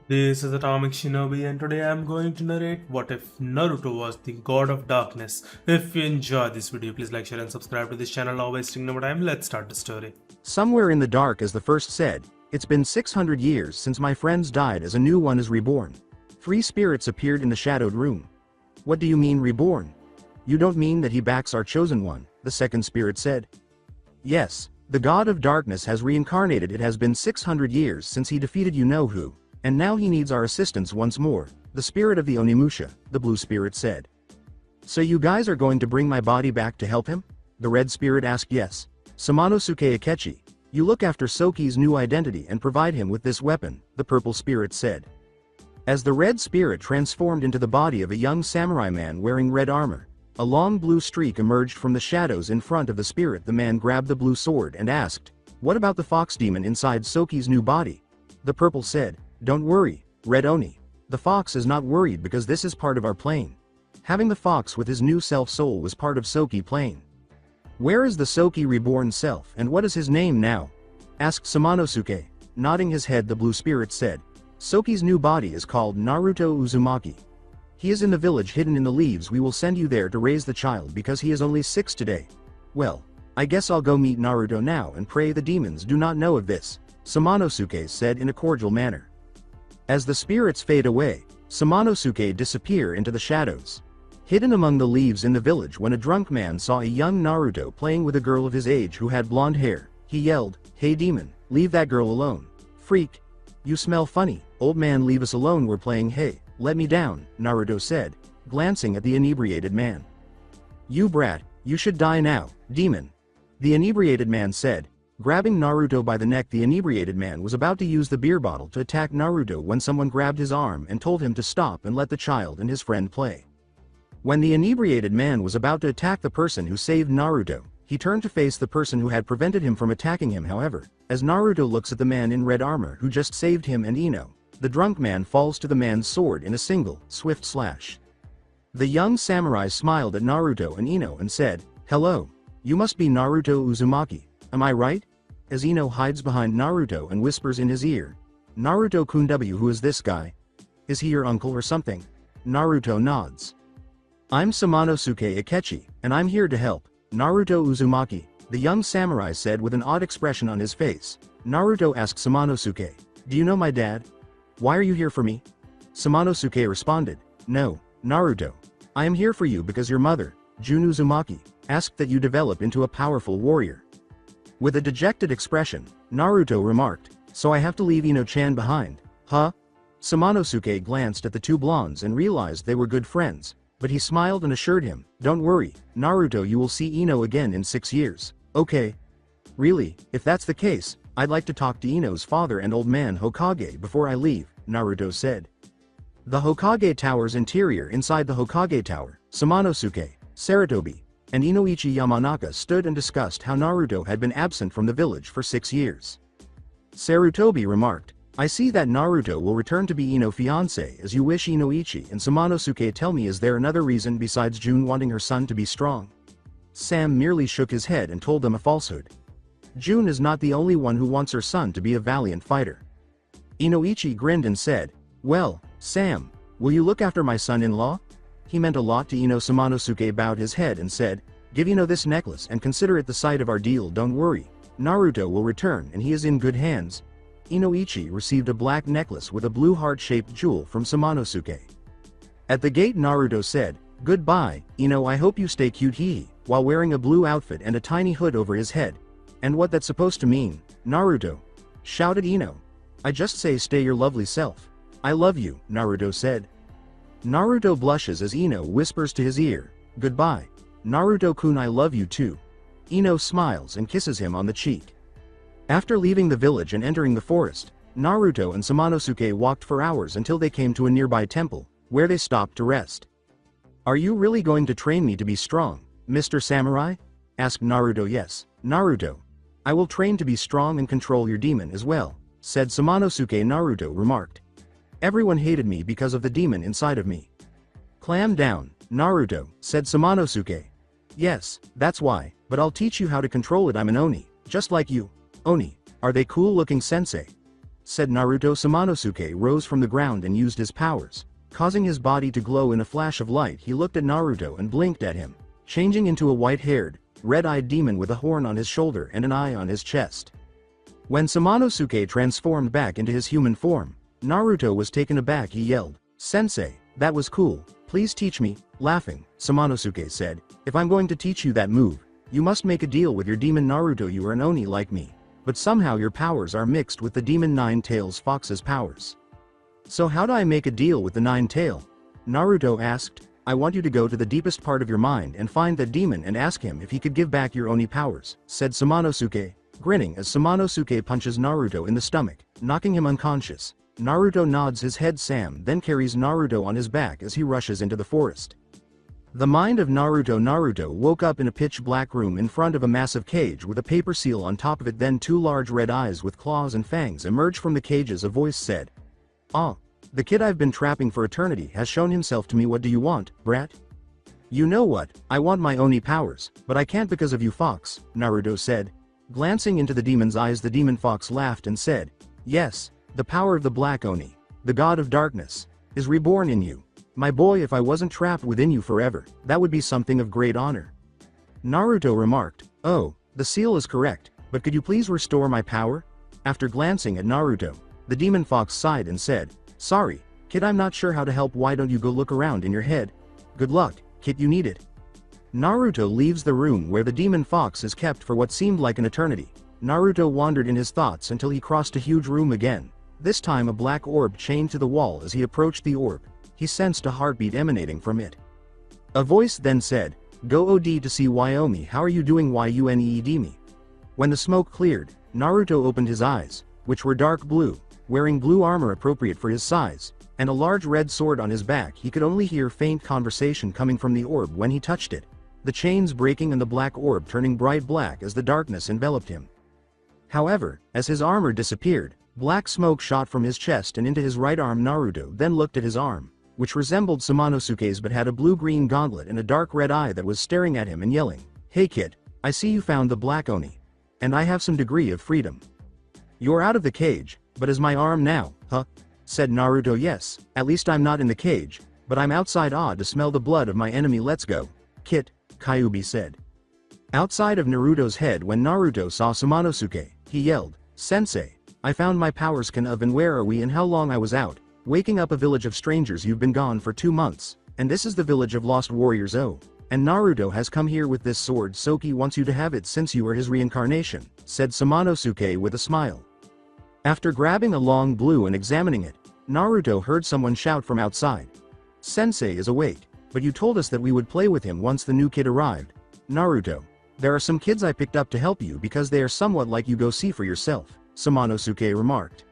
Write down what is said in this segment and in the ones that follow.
This is Atomic Shinobi, and today I'm going to narrate what if Naruto was the god of darkness. If you enjoyed this video, please like, share and subscribe to this channel. Now wasting no more time, let's start the story. Somewhere in the dark, as the first said, it's been 600 years since my friends died as a new one is reborn. Three spirits appeared in the shadowed room. What do you mean reborn? You don't mean that he backs our chosen one, the second spirit said. Yes, the god of darkness has reincarnated. It has been 600 years since he defeated you-know-who, and now he needs our assistance once more, the spirit of the Onimusha, the blue spirit said. So you guys are going to bring my body back to help him? The red spirit asked. Yes. Samanosuke Akechi, you look after Soki's new identity and provide him with this weapon, the purple spirit said. As the red spirit transformed into the body of a young samurai man wearing red armor, a long blue streak emerged from the shadows in front of the spirit. The man grabbed the blue sword and asked, "What about the fox demon inside Soki's new body?" The purple said, "Don't worry, Red Oni. The fox is not worried because this is part of our plane." Having the fox with his new self-soul was part of Soki plane. "Where is the Soki reborn self and what is his name now?" asked Samanosuke. Nodding his head, the blue spirit said, "Soki's new body is called Naruto Uzumaki. He is in the village hidden in the leaves. We will send you there to raise the child because he is only 6 today." "Well, I guess I'll go meet Naruto now and pray the demons do not know of this," Samanosuke said in a cordial manner. As the spirits fade away, Samanosuke disappear into the shadows. Hidden among the leaves in the village when a drunk man saw a young Naruto playing with a girl of his age who had blonde hair, he yelled, "Hey demon, leave that girl alone. Freak. You smell funny, old man, leave us alone, we're playing. Hey, let me down," Naruto said, glancing at the inebriated man. "You brat, you should die now, demon," the inebriated man said, grabbing Naruto by the neck. The inebriated man was about to use the beer bottle to attack Naruto when someone grabbed his arm and told him to stop and let the child and his friend play. When the inebriated man was about to attack the person who saved Naruto, he turned to face the person who had prevented him from attacking him. However, as Naruto looks at the man in red armor who just saved him and Ino, the drunk man falls to the man's sword in a single, swift slash. The young samurai smiled at Naruto and Ino and said, "Hello. You must be Naruto Uzumaki, am I right?" As Ino hides behind Naruto and whispers in his ear, "Naruto-kun, who is this guy? Is he your uncle or something?" Naruto nods. "I'm Samanosuke Akechi, and I'm here to help, Naruto Uzumaki," the young samurai said with an odd expression on his face. Naruto asked Samanosuke, "Do you know my dad? Why are you here for me?" Samanosuke responded, "No, Naruto. I am here for you because your mother, Jun Uzumaki, asked that you develop into a powerful warrior." With a dejected expression, Naruto remarked, "So I have to leave Ino-chan behind, huh?" Samanosuke glanced at the two blondes and realized they were good friends, but he smiled and assured him, "Don't worry, Naruto, you will see Ino again in 6 years, okay?" "Really, if that's the case, I'd like to talk to Ino's father and old man Hokage before I leave," Naruto said. The Hokage Tower's interior. Inside the Hokage Tower, Samanosuke, Sarutobi, and Inoichi Yamanaka stood and discussed how Naruto had been absent from the village for 6 years. Sarutobi remarked, "I see that Naruto will return to be Ino's fiancé as you wish, Inoichi and Samanosuke. Tell me, is there another reason besides Jun wanting her son to be strong?" Sam merely shook his head and told them a falsehood. Jun is not the only one who wants her son to be a valiant fighter. Inoichi grinned and said, "Well, Sam, will you look after my son-in-law?" He meant a lot to Ino. Samanosuke bowed his head and said, "Give Ino this necklace and consider it the site of our deal. Don't worry, Naruto will return and he is in good hands." Inoichi received a black necklace with a blue heart-shaped jewel from Samanosuke. At the gate, Naruto said, "Goodbye, Ino, I hope you stay cute, hee," while wearing a blue outfit and a tiny hood over his head. "And what that's supposed to mean, Naruto?" shouted Ino. "I just say stay your lovely self. I love you," Naruto said. Naruto blushes as Ino whispers to his ear, "Goodbye, Naruto-kun, I love you too." Ino smiles and kisses him on the cheek. After leaving the village and entering the forest, Naruto and Samanosuke walked for hours until they came to a nearby temple, where they stopped to rest. "Are you really going to train me to be strong, Mr. Samurai?" asked Naruto. "Yes, Naruto. I will train to be strong and control your demon as well," said Samanosuke. Naruto remarked, "Everyone hated me because of the demon inside of me." "Clam down, Naruto," said Samanosuke. "Yes, that's why, but I'll teach you how to control it. I'm an Oni, just like you." "Oni, are they cool looking, sensei?" said Naruto. Samanosuke rose from the ground and used his powers, causing his body to glow in a flash of light. He looked at Naruto and blinked at him, changing into a white-haired, red-eyed demon with a horn on his shoulder and an eye on his chest. When Samanosuke transformed back into his human form, Naruto was taken aback. He yelled, "Sensei, that was cool, please teach me." Laughing, Samanosuke said, "If I'm going to teach you that move, you must make a deal with your demon Naruto. You are an Oni like me, but somehow your powers are mixed with the demon Nine-Tails Fox's powers." "So how do I make a deal with the Nine-Tail?" Naruto asked. "I want you to go to the deepest part of your mind and find that demon and ask him if he could give back your Oni powers," said Samanosuke, grinning as Samanosuke punches Naruto in the stomach, knocking him unconscious. Naruto nods his head. Sam then carries Naruto on his back as he rushes into the forest. The mind of Naruto woke up in a pitch-black room in front of a massive cage with a paper seal on top of it. Then two large red eyes with claws and fangs emerged from the cages. A voice said, "Ah, the kid I've been trapping for eternity has shown himself to me. What do you want, brat?" "You know what, I want my Oni powers, but I can't because of you, Fox," Naruto said. Glancing into the demon's eyes, the demon fox laughed and said, "Yes, the power of the Black Oni, the god of darkness, is reborn in you. My boy, if I wasn't trapped within you forever, that would be something of great honor." Naruto remarked, "Oh, the seal is correct, but could you please restore my power?" After glancing at Naruto, the demon fox sighed and said, "Sorry, kid, I'm not sure how to help. Why don't you go look around in your head? Good luck, kid, you need it." Naruto leaves the room where the demon fox is kept for what seemed like an eternity. Naruto wandered in his thoughts until he crossed a huge room again. This time a black orb chained to the wall. As he approached the orb, he sensed a heartbeat emanating from it. A voice then said, "Go OD to see Wyoming. How are you doing, YUNEED me?" When the smoke cleared, Naruto opened his eyes, which were dark blue, wearing blue armor appropriate for his size, and a large red sword on his back. He could only hear faint conversation coming from the orb when he touched it, the chains breaking and the black orb turning bright black as the darkness enveloped him. However, as his armor disappeared, black smoke shot from his chest and into his right arm. Naruto then looked at his arm, which resembled Samanosuke's but had a blue-green gauntlet and a dark red eye that was staring at him and yelling, "Hey kid, I see you found the Black Oni. And I have some degree of freedom. You're out of the cage, but is my arm now, huh?" said Naruto. "Yes, at least I'm not in the cage, but I'm outside to smell the blood of my enemy. Let's go, kid," Kyuubi said. Outside of Naruto's head, when Naruto saw Samanosuke, he yelled, "Sensei, I found my powers. And where are we and how long I was out? Waking up a village of strangers. You've been gone for 2 months, and this is the village of lost warriors. Oh, and Naruto has come here with this sword. Soki wants you to have it since you are his reincarnation," said Samanosuke with a smile. After grabbing a long blue and examining it, Naruto heard someone shout from outside. "Sensei is awake, but you told us that we would play with him once the new kid arrived." "Naruto, there are some kids I picked up to help you because they are somewhat like you. Go see for yourself," Samanosuke remarked.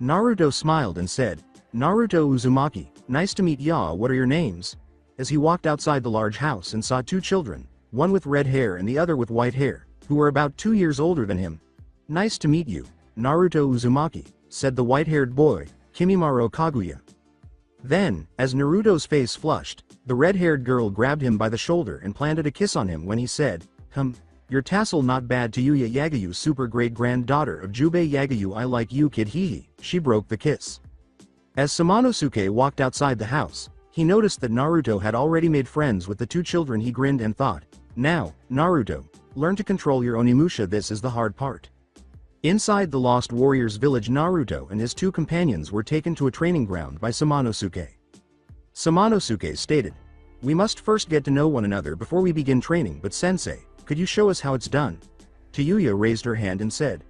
Naruto smiled and said, "Naruto Uzumaki, nice to meet ya. What are your names?" As he walked outside the large house and saw 2 children, one with red hair and the other with white hair, who were about 2 years older than him. "Nice to meet you, Naruto Uzumaki," said the white-haired boy, Kimimaro Kaguya. Then, as Naruto's face flushed, the red-haired girl grabbed him by the shoulder and planted a kiss on him when he said, Your tassel not bad to Yuya Yagayu, super great-granddaughter of Jubei Yagayu. I like you, kid, hee." She broke the kiss. As Samanosuke walked outside the house, he noticed that Naruto had already made friends with the 2 children. He grinned and thought, "Now, Naruto, learn to control your Onimusha. This is the hard part." Inside the Lost Warriors village, Naruto and his 2 companions were taken to a training ground by Samanosuke. Samanosuke stated, "We must first get to know one another before we begin training, but sensei, could you show us how it's done?" Tayuya raised her hand and said.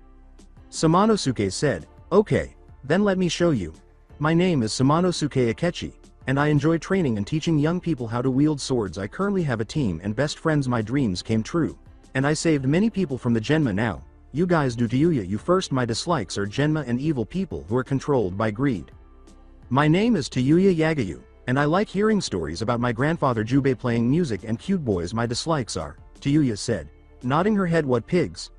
Samanosuke said, "Okay, then let me show you. My name is Samanosuke Akechi, and I enjoy training and teaching young people how to wield swords. I currently have a team and best friends. My dreams came true, and I saved many people from the Genma. Now, you guys do Tayuya you first. My dislikes are Genma and evil people who are controlled by greed. My name is Tayuya Yagayu, and I like hearing stories about my grandfather Jubei playing music and cute boys. My dislikes are," Tayuya said, nodding her head. "What pigs?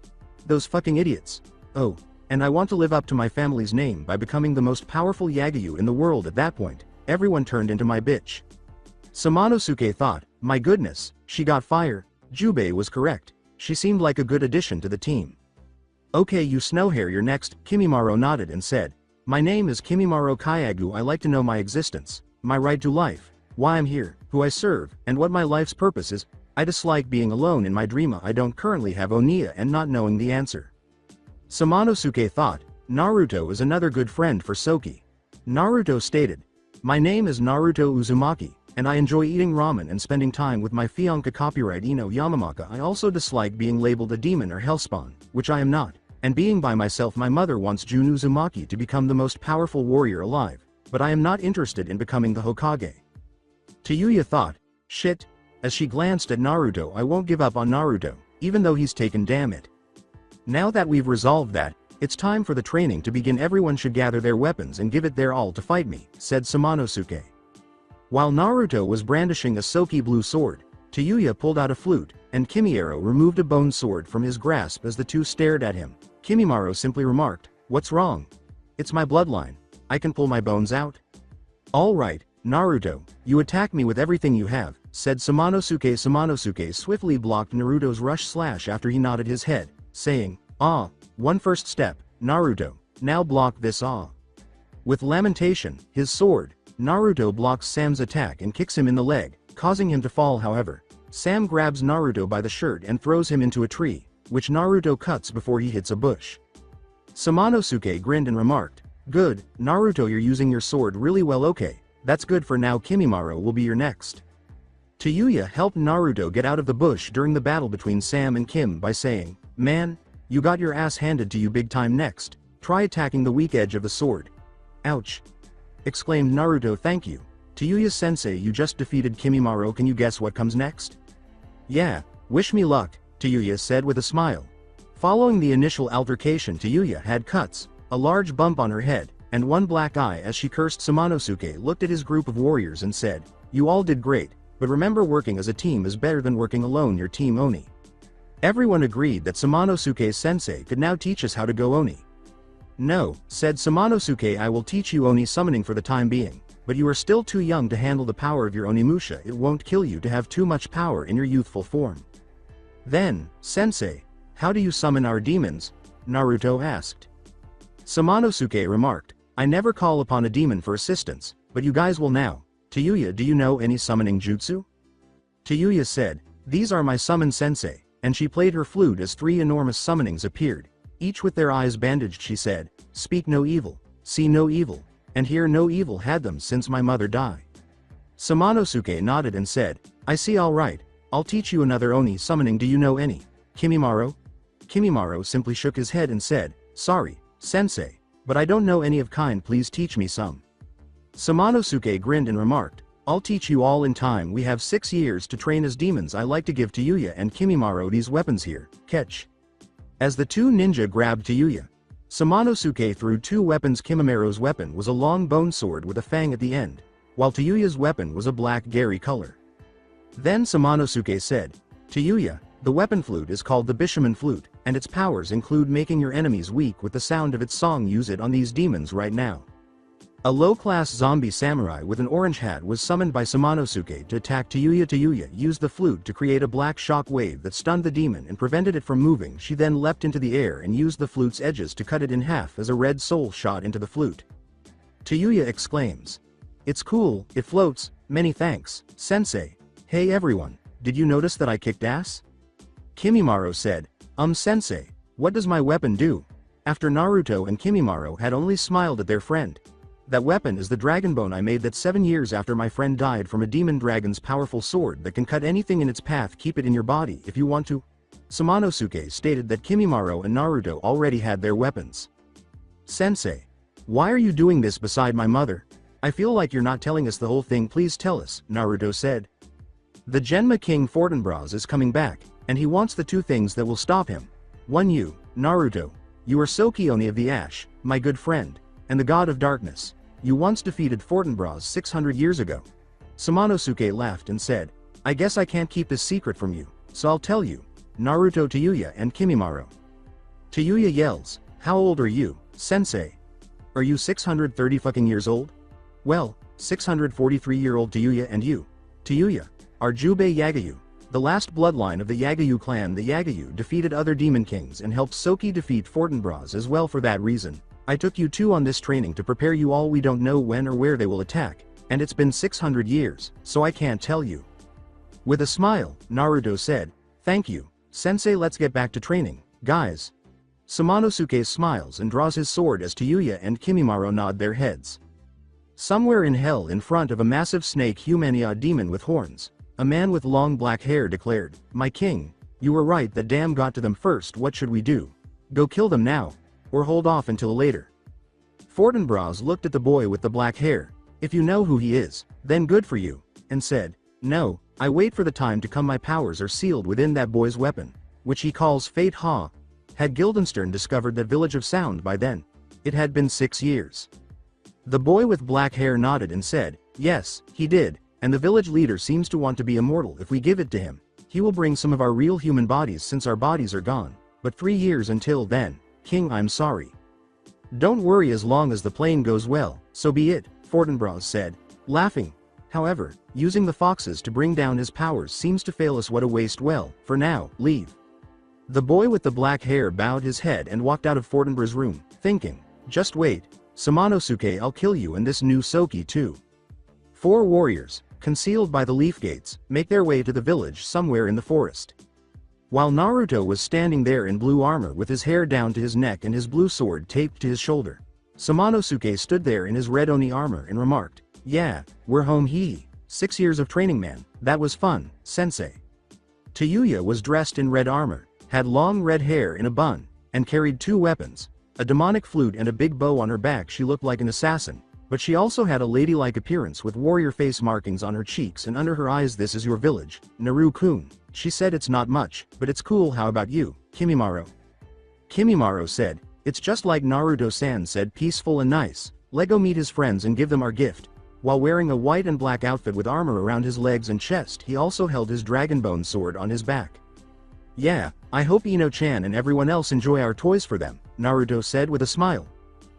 Those fucking idiots. Oh, and I want to live up to my family's name by becoming the most powerful Yagayu in the world." At that point, everyone turned into my bitch. Samanosuke thought, "My goodness, she got fire." Jubei was correct. She seemed like a good addition to the team. Okay, you Snowhair, you're next. Kimimaro nodded and said, my name is Kimimaro Kyagu. I like to know my existence, my right to life, why I'm here, who I serve, and what my life's purpose is. I dislike being alone in my dream. I don't currently have Oniya and not knowing the answer. Samanosuke thought, Naruto is another good friend for Soki. Naruto stated, my name is Naruto Uzumaki, and I enjoy eating ramen and spending time with my fiancé. Copyright Ino Yamamaka. I also dislike being labeled a demon or hellspawn, which I am not, and being by myself. My mother wants Jun Uzumaki to become the most powerful warrior alive, but I am not interested in becoming the Hokage. Tayuya thought, shit. As she glanced at Naruto, I won't give up on Naruto, even though he's taken. Damn it. Now that we've resolved that, it's time for the training to begin. Everyone should gather their weapons and give it their all to fight me, said Samanosuke. While Naruto was brandishing a Soki blue sword, Tayuya pulled out a flute, and Kimimaro removed a bone sword from his grasp. As the two stared at him, Kimimaro simply remarked, what's wrong? It's my bloodline. I can pull my bones out. All right, Naruto, you attack me with everything you have, said Samanosuke. Samanosuke swiftly blocked Naruto's rush slash after he nodded his head, saying, ah, one first step, Naruto, now block this. Ah. With lamentation, his sword, Naruto blocks Sam's attack and kicks him in the leg, causing him to fall. However, Sam grabs Naruto by the shirt and throws him into a tree, which Naruto cuts before he hits a bush. Samanosuke grinned and remarked, good, Naruto, you're using your sword really well. Okay, that's good for now. Kimimaro will be your next. Tayuya helped Naruto get out of the bush during the battle between Sam and Kim by saying, man, you got your ass handed to you big time. Next, try attacking the weak edge of the sword. Ouch! Exclaimed Naruto. Thank you, Tayuya-sensei, you just defeated Kimimaro. Can you guess what comes next? Yeah, wish me luck, Tayuya said with a smile. Following the initial altercation, Tayuya had cuts, a large bump on her head, and one black eye as she cursed. Samanosuke looked at his group of warriors and said, you all did great, but remember, working as a team is better than working alone. Your team Oni. Everyone agreed that Samanosuke-sensei could now teach us how to go Oni. No, said Samanosuke, I will teach you Oni summoning for the time being, but you are still too young to handle the power of your Onimusha. It won't kill you to have too much power in your youthful form. Then, sensei, how do you summon our demons? Naruto asked. Samanosuke remarked, I never call upon a demon for assistance, but you guys will now. Tayuya, do you know any summoning jutsu? Tayuya said, these are my summon, sensei, and she played her flute as three enormous summonings appeared, each with their eyes bandaged. She said, speak no evil, see no evil, and hear no evil. Had them since my mother died. Samanosuke nodded and said, I see. All right, I'll teach you another Oni summoning. Do you know any? Kimimaro? Kimimaro simply shook his head and said, sorry, sensei, but I don't know any of kind. Please teach me some. Samanosuke grinned and remarked, I'll teach you all in time. We have 6 years to train as demons. I like to give Tayuya and Kimimaro these weapons here. Catch. As the two ninja grabbed Tayuya, Samanosuke threw 2 weapons. Kimimaro's weapon was a long bone sword with a fang at the end, while Tayuya's weapon was a black Gary color. Then Samanosuke said, Tayuya, the weapon flute is called the Bishaman flute, and its powers include making your enemies weak with the sound of its song. Use it on these demons right now. A low-class zombie samurai with an orange hat was summoned by Samanosuke to attack Tayuya. Tayuya used the flute to create a black shock wave that stunned the demon and prevented it from moving. She then leapt into the air and used the flute's edges to cut it in half as a red soul shot into the flute. Tayuya exclaims, it's cool, it floats, many thanks, sensei. Hey everyone, did you notice that I kicked ass? Kimimaro said, sensei, what does my weapon do? After Naruto and Kimimaro had only smiled at their friend. That weapon is the dragon bone I made that 7 years after my friend died from a demon dragon's powerful sword that can cut anything in its path. Keep it in your body if you want to. Samanosuke stated that Kimimaro and Naruto already had their weapons. Sensei, why are you doing this beside my mother? I feel like you're not telling us the whole thing. Please tell us, Naruto said. The Genma King Fortinbras is coming back, and he wants the 2 things that will stop him. 1. You, Naruto. You are Soki Oni of the Ash, my good friend, and the god of darkness. You once defeated Fortinbras 600 years ago. Samanosuke laughed and said, I guess I can't keep this secret from you, so I'll tell you. Naruto, Tayuya and Kimimaro. Tayuya yells, how old are you, sensei? Are you 630 fucking years old? Well, 643-year-old Tayuya. And you, Tayuya, are Jubei Yagayu, The last bloodline of the Yagayu clan, the Yagayu, defeated other demon kings and helped Soki defeat Fortinbras as well. For that reason, I took you two on this training to prepare you all. We don't know when or where they will attack, and it's been 600 years, so I can't tell you." With a smile, Naruto said, "Thank you, sensei. Let's get back to training, guys." Samanosuke smiles and draws his sword as Tayuya and Kimimaro nod their heads. Somewhere in hell, in front of a massive snake Humania demon with horns, a man with long black hair declared, "My king, you were right, that dam got to them first. What should we do? Go kill them now, or hold off until later?" Fortinbras looked at the boy with the black hair. "If you know who he is, then good for you," and said, "No, I wait for the time to come. My powers are sealed within that boy's weapon, which he calls Fate Ha." Had Guildenstern discovered that Village of Sound by then? It had been 6 years. The boy with black hair nodded and said, "Yes, he did, and the village leader seems to want to be immortal. If we give it to him, he will bring some of our real human bodies since our bodies are gone. But 3 years until then, King, I'm sorry." "Don't worry, as long as the plane goes well, so be it," Fortinbras said, laughing. "However, using the foxes to bring down his powers seems to fail us. What a waste. Well, for now, leave." The boy with the black hair bowed his head and walked out of Fortinbras' room, thinking, "Just wait, Samanosuke, I'll kill you and this new Soki too." 4 warriors, concealed by the leaf gates, make their way to the village somewhere in the forest. While Naruto was standing there in blue armor with his hair down to his neck and his blue sword taped to his shoulder, Samanosuke stood there in his red Oni armor and remarked, "Yeah, we're home. 6 years of training, man, that was fun, sensei." Tayuya was dressed in red armor, had long red hair in a bun, and carried 2 weapons, a demonic flute and a big bow on her back. She looked like an assassin, but she also had a ladylike appearance with warrior face markings on her cheeks and under her eyes. "This is your village, Naru-kun," she said. "It's not much, but it's cool. How about you, Kimimaro?" Kimimaro said, "It's just like Naruto-san said, peaceful and nice. Let's go meet his friends and give them our gift." While wearing a white and black outfit with armor around his legs and chest, he also held his dragonbone sword on his back. "Yeah, I hope Ino-chan and everyone else enjoy our toys for them," Naruto said with a smile.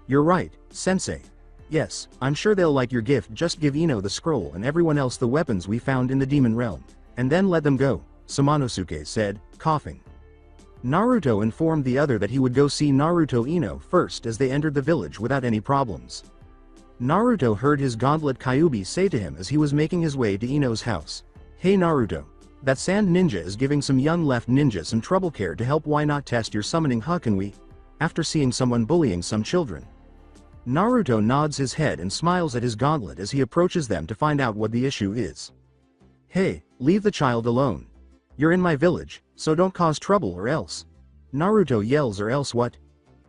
"You're right, sensei. Yes, I'm sure they'll like your gift. Just give Ino the scroll and everyone else the weapons we found in the demon realm, and then let them go," Samanosuke said, coughing. Naruto informed the other that he would go see Naruto Ino first as they entered the village without any problems. Naruto heard his gauntlet Kyuubi say to him as he was making his way to Ino's house, "Hey Naruto, that sand ninja is giving some young left ninja some trouble. Care to help? Why not test your summoning? Huh, can we?" After seeing someone bullying some children. Naruto nods his head and smiles at his gauntlet as he approaches them to find out what the issue is. "Hey, leave the child alone. You're in my village, so don't cause trouble or else." Naruto yells. "Or else what?"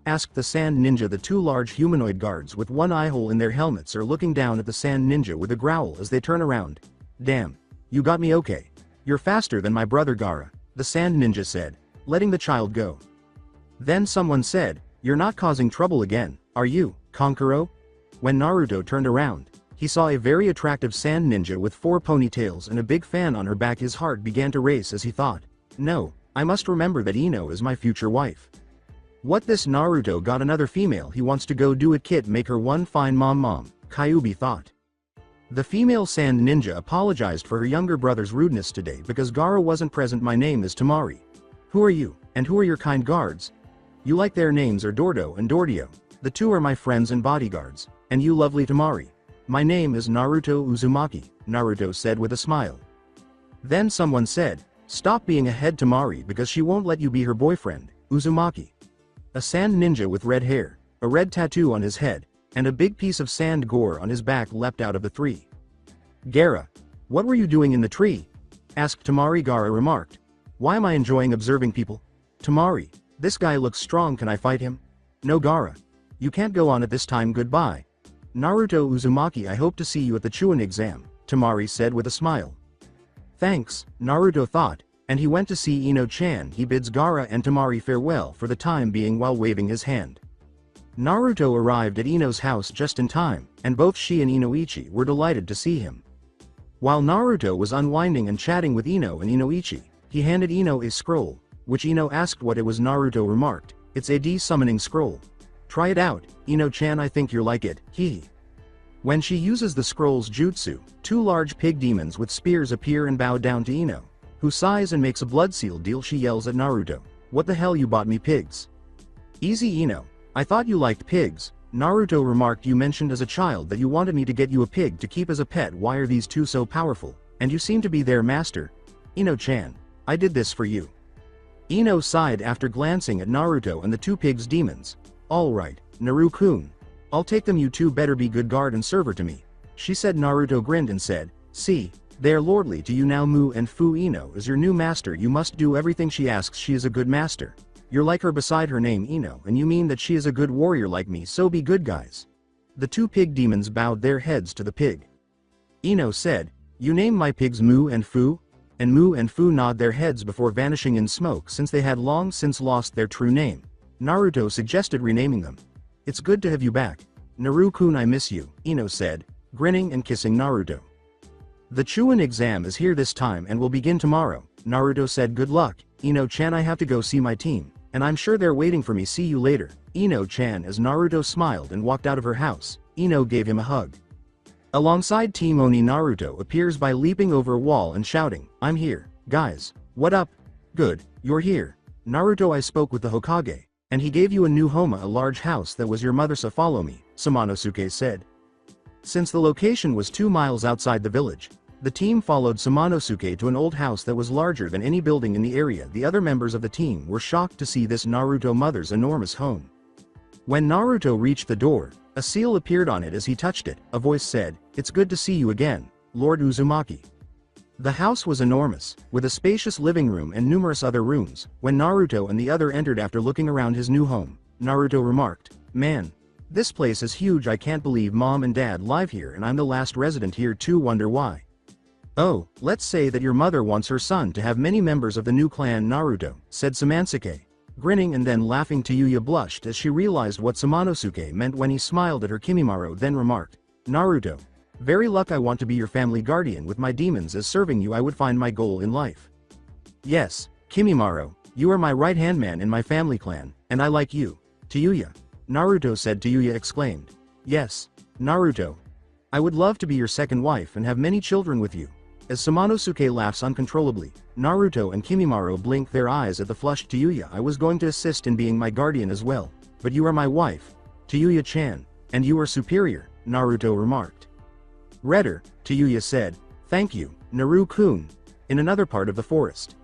asked the sand ninja. The 2 large humanoid guards with one eye hole in their helmets are looking down at the sand ninja with a growl as they turn around. "Damn, you got me. Okay. You're faster than my brother Gaara," the sand ninja said, letting the child go. Then someone said, "You're not causing trouble again, are you, Kankuro?" When Naruto turned around, he saw a very attractive sand ninja with 4 ponytails and a big fan on her back. His heart began to race as he thought, "No, I must remember that Ino is my future wife. What, this Naruto got another female? He wants to go do it. Kit, make her one fine mom, Kyuubi thought. The female sand ninja apologized for her younger brother's rudeness today because Gaara wasn't present. "My name is Tamari. Who are you, and who are your kind guards?" "You like their names are Dordo and Dordio. The 2 are my friends and bodyguards. And you, lovely Tamari?" "My name is Naruto Uzumaki," Naruto said with a smile. Then someone said, "Stop being a head Tamari because she won't let you be her boyfriend, Uzumaki." A sand ninja with red hair, a red tattoo on his head, and a big piece of sand gore on his back leapt out of the 3. "Gaara, what were you doing in the tree?" asked Tamari. Gaara remarked, "Why am I enjoying observing people? Tamari, this guy looks strong. Can I fight him?" "No Gaara. You can't go on at this time. Goodbye. Naruto Uzumaki, I hope to see you at the Chunin exam," Tamari said with a smile. "Thanks," Naruto thought, and he went to see Ino-chan. He bids Gaara and Tamari farewell for the time being while waving his hand. Naruto arrived at Ino's house just in time, and both she and Inoichi were delighted to see him. While Naruto was unwinding and chatting with Ino and Inoichi, he handed Ino a scroll, which Ino asked what it was. Naruto remarked, "It's a de-summoning scroll. Try it out, Ino-chan, I think you'll like it, hee." When she uses the scroll's jutsu, 2 large pig demons with spears appear and bow down to Ino. who sighs and makes a blood seal deal. She yells at Naruto, "What the hell, you bought me pigs?" "Easy, Ino. I thought you liked pigs," Naruto remarked. "You mentioned as a child that you wanted me to get you a pig to keep as a pet. Why are these two so powerful? And you seem to be their master." "Ino-chan, I did this for you." Ino sighed after glancing at Naruto and the two pigs demons. "Alright, Naru-kun. I'll take them. You two better be good guard and server to me," she said. Naruto grinned and said, "See, they're lordly to you now. Mu and Fu Ino is your new master. You must do everything she asks. She is a good master. You're like her beside her name Ino, and you mean that she is a good warrior like me, so be good guys." The two pig demons bowed their heads to the pig. Ino said, "You name my pigs Mu and Fu?" And Mu and Fu nod their heads before vanishing in smoke since they had long since lost their true name. Naruto suggested renaming them. "It's good to have you back. Naru-kun, I miss you," Ino said, grinning and kissing Naruto. "The Chuin exam is here this time and will begin tomorrow," Naruto said. "Good luck, Ino-chan. I have to go see my team, and I'm sure they're waiting for me. See you later, Ino-chan." As Naruto smiled and walked out of her house, Ino gave him a hug. Alongside Team Oni, Naruto appears by leaping over a wall and shouting, "I'm here, guys. What up? Good, you're here. Naruto, I spoke with the Hokage, and he gave you a new home, a large house that was your mother's. So follow me," Samanosuke said. Since the location was 2 miles outside the village, the team followed Samanosuke to an old house that was larger than any building in the area. The other members of the team were shocked to see this Naruto mother's enormous home. When Naruto reached the door, a seal appeared on it. As he touched it, a voice said, "It's good to see you again, Lord Uzumaki." The house was enormous, with a spacious living room and numerous other rooms. When Naruto and the other entered after looking around his new home, Naruto remarked, "Man, this place is huge. I can't believe Mom and Dad live here and I'm the last resident here too. Wonder why." "Oh, let's say that your mother wants her son to have many members of the new clan, Naruto," said Samanosuke, grinning and then laughing. Tayuya blushed as she realized what Samanosuke meant when he smiled at her. Kimimaro then remarked, "Naruto, very luck. I want to be your family guardian. With my demons as serving you, I would find my goal in life." "Yes, Kimimaro, you are my right-hand man in my family clan, and I like you, Tayuya," Naruto said. Tayuya exclaimed, "Yes, Naruto. I would love to be your second wife and have many children with you." As Samanosuke laughs uncontrollably, Naruto and Kimimaro blink their eyes at the flushed Tayuya. "I was going to assist in being my guardian as well, but you are my wife, Tayuya-chan, and you are superior," Naruto remarked. "Redder," Tayuya said, "Thank you, Naru-kun," in another part of the forest.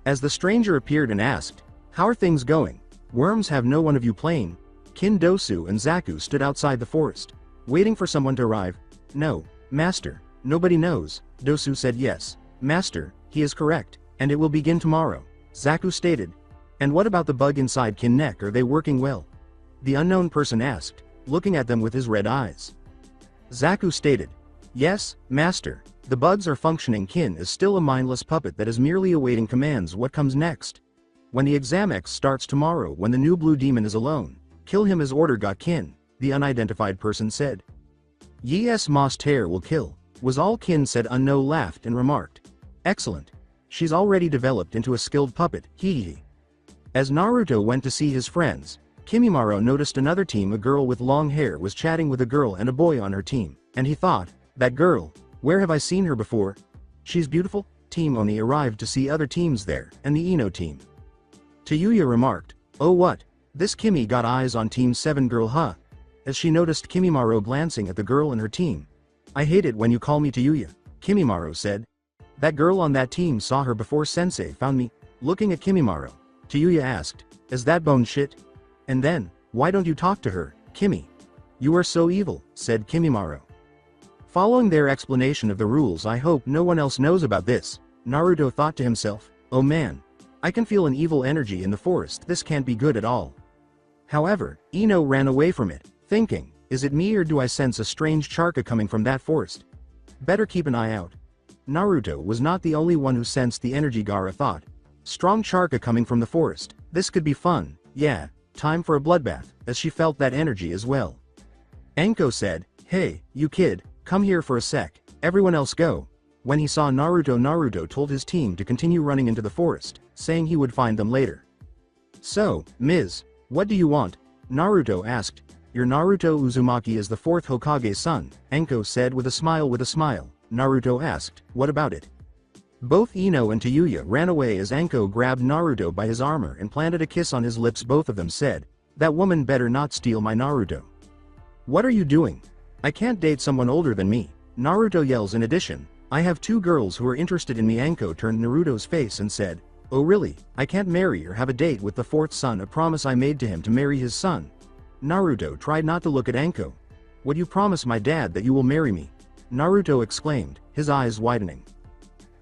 As the stranger appeared and asked, "How are things going? Worms, have no one of you playing?" Kin, Dosu and Zaku stood outside the forest, waiting for someone to arrive. "No, master, nobody knows," Dosu said. "Yes, master, he is correct, and it will begin tomorrow," Zaku stated. "And what about the bug inside Kin neck, are they working well?" the unknown person asked, looking at them with his red eyes. Zaku stated, "Yes, master, the bugs are functioning. Kin is still a mindless puppet that is merely awaiting commands. What comes next? When the exam X starts tomorrow, when the new blue demon is alone, kill him as order got Kin," the unidentified person said. "Yes, master will kill," was all Kin said. Unno laughed and remarked, "Excellent. She's already developed into a skilled puppet, hee hee." As Naruto went to see his friends, Kimimaro noticed another team. A girl with long hair was chatting with a girl and a boy on her team, and he thought, "That girl, where have I seen her before? She's beautiful." Team Oni arrived to see other teams there, and the Ino team. Tayuya remarked, "Oh what? This Kimi got eyes on Team 7 girl, huh?" As she noticed Kimimaro glancing at the girl and her team. "I hate it when you call me Tayuya," Kimimaro said. "That girl on that team saw her before Sensei found me." Looking at Kimimaro, Tayuya asked, "Is that bone shit? And then, why don't you talk to her, Kimi?" "You are so evil," said Kimimaro. Following their explanation of the rules, "I hope no one else knows about this," Naruto thought to himself. "Oh man, I can feel an evil energy in the forest. This can't be good at all." However, Ino ran away from it, thinking, "Is it me or do I sense a strange charka coming from that forest? Better keep an eye out." Naruto was not the only one who sensed the energy. Gaara thought, "Strong charka coming from the forest. This could be fun. Yeah, time for a bloodbath," as she felt that energy as well. Anko said, "Hey, you kid, come here for a sec. Everyone else go." When he saw Naruto, Naruto told his team to continue running into the forest, saying he would find them later. "So, Ms., what do you want?" Naruto asked. "Your Naruto Uzumaki is the 4th Hokage's son," Anko said with a smile. Naruto asked, "What about it?" Both Ino and Tayuya ran away as Anko grabbed Naruto by his armor and planted a kiss on his lips. Both of them said, "That woman better not steal my Naruto." "What are you doing? I can't date someone older than me," Naruto yells. "In addition, I have two girls who are interested in me." Anko turned Naruto's face and said, "Oh really? I can't marry or have a date with the fourth son. A promise I made to him to marry his son." Naruto tried not to look at Anko. "Would you promise my dad that you will marry me?" Naruto exclaimed, his eyes widening.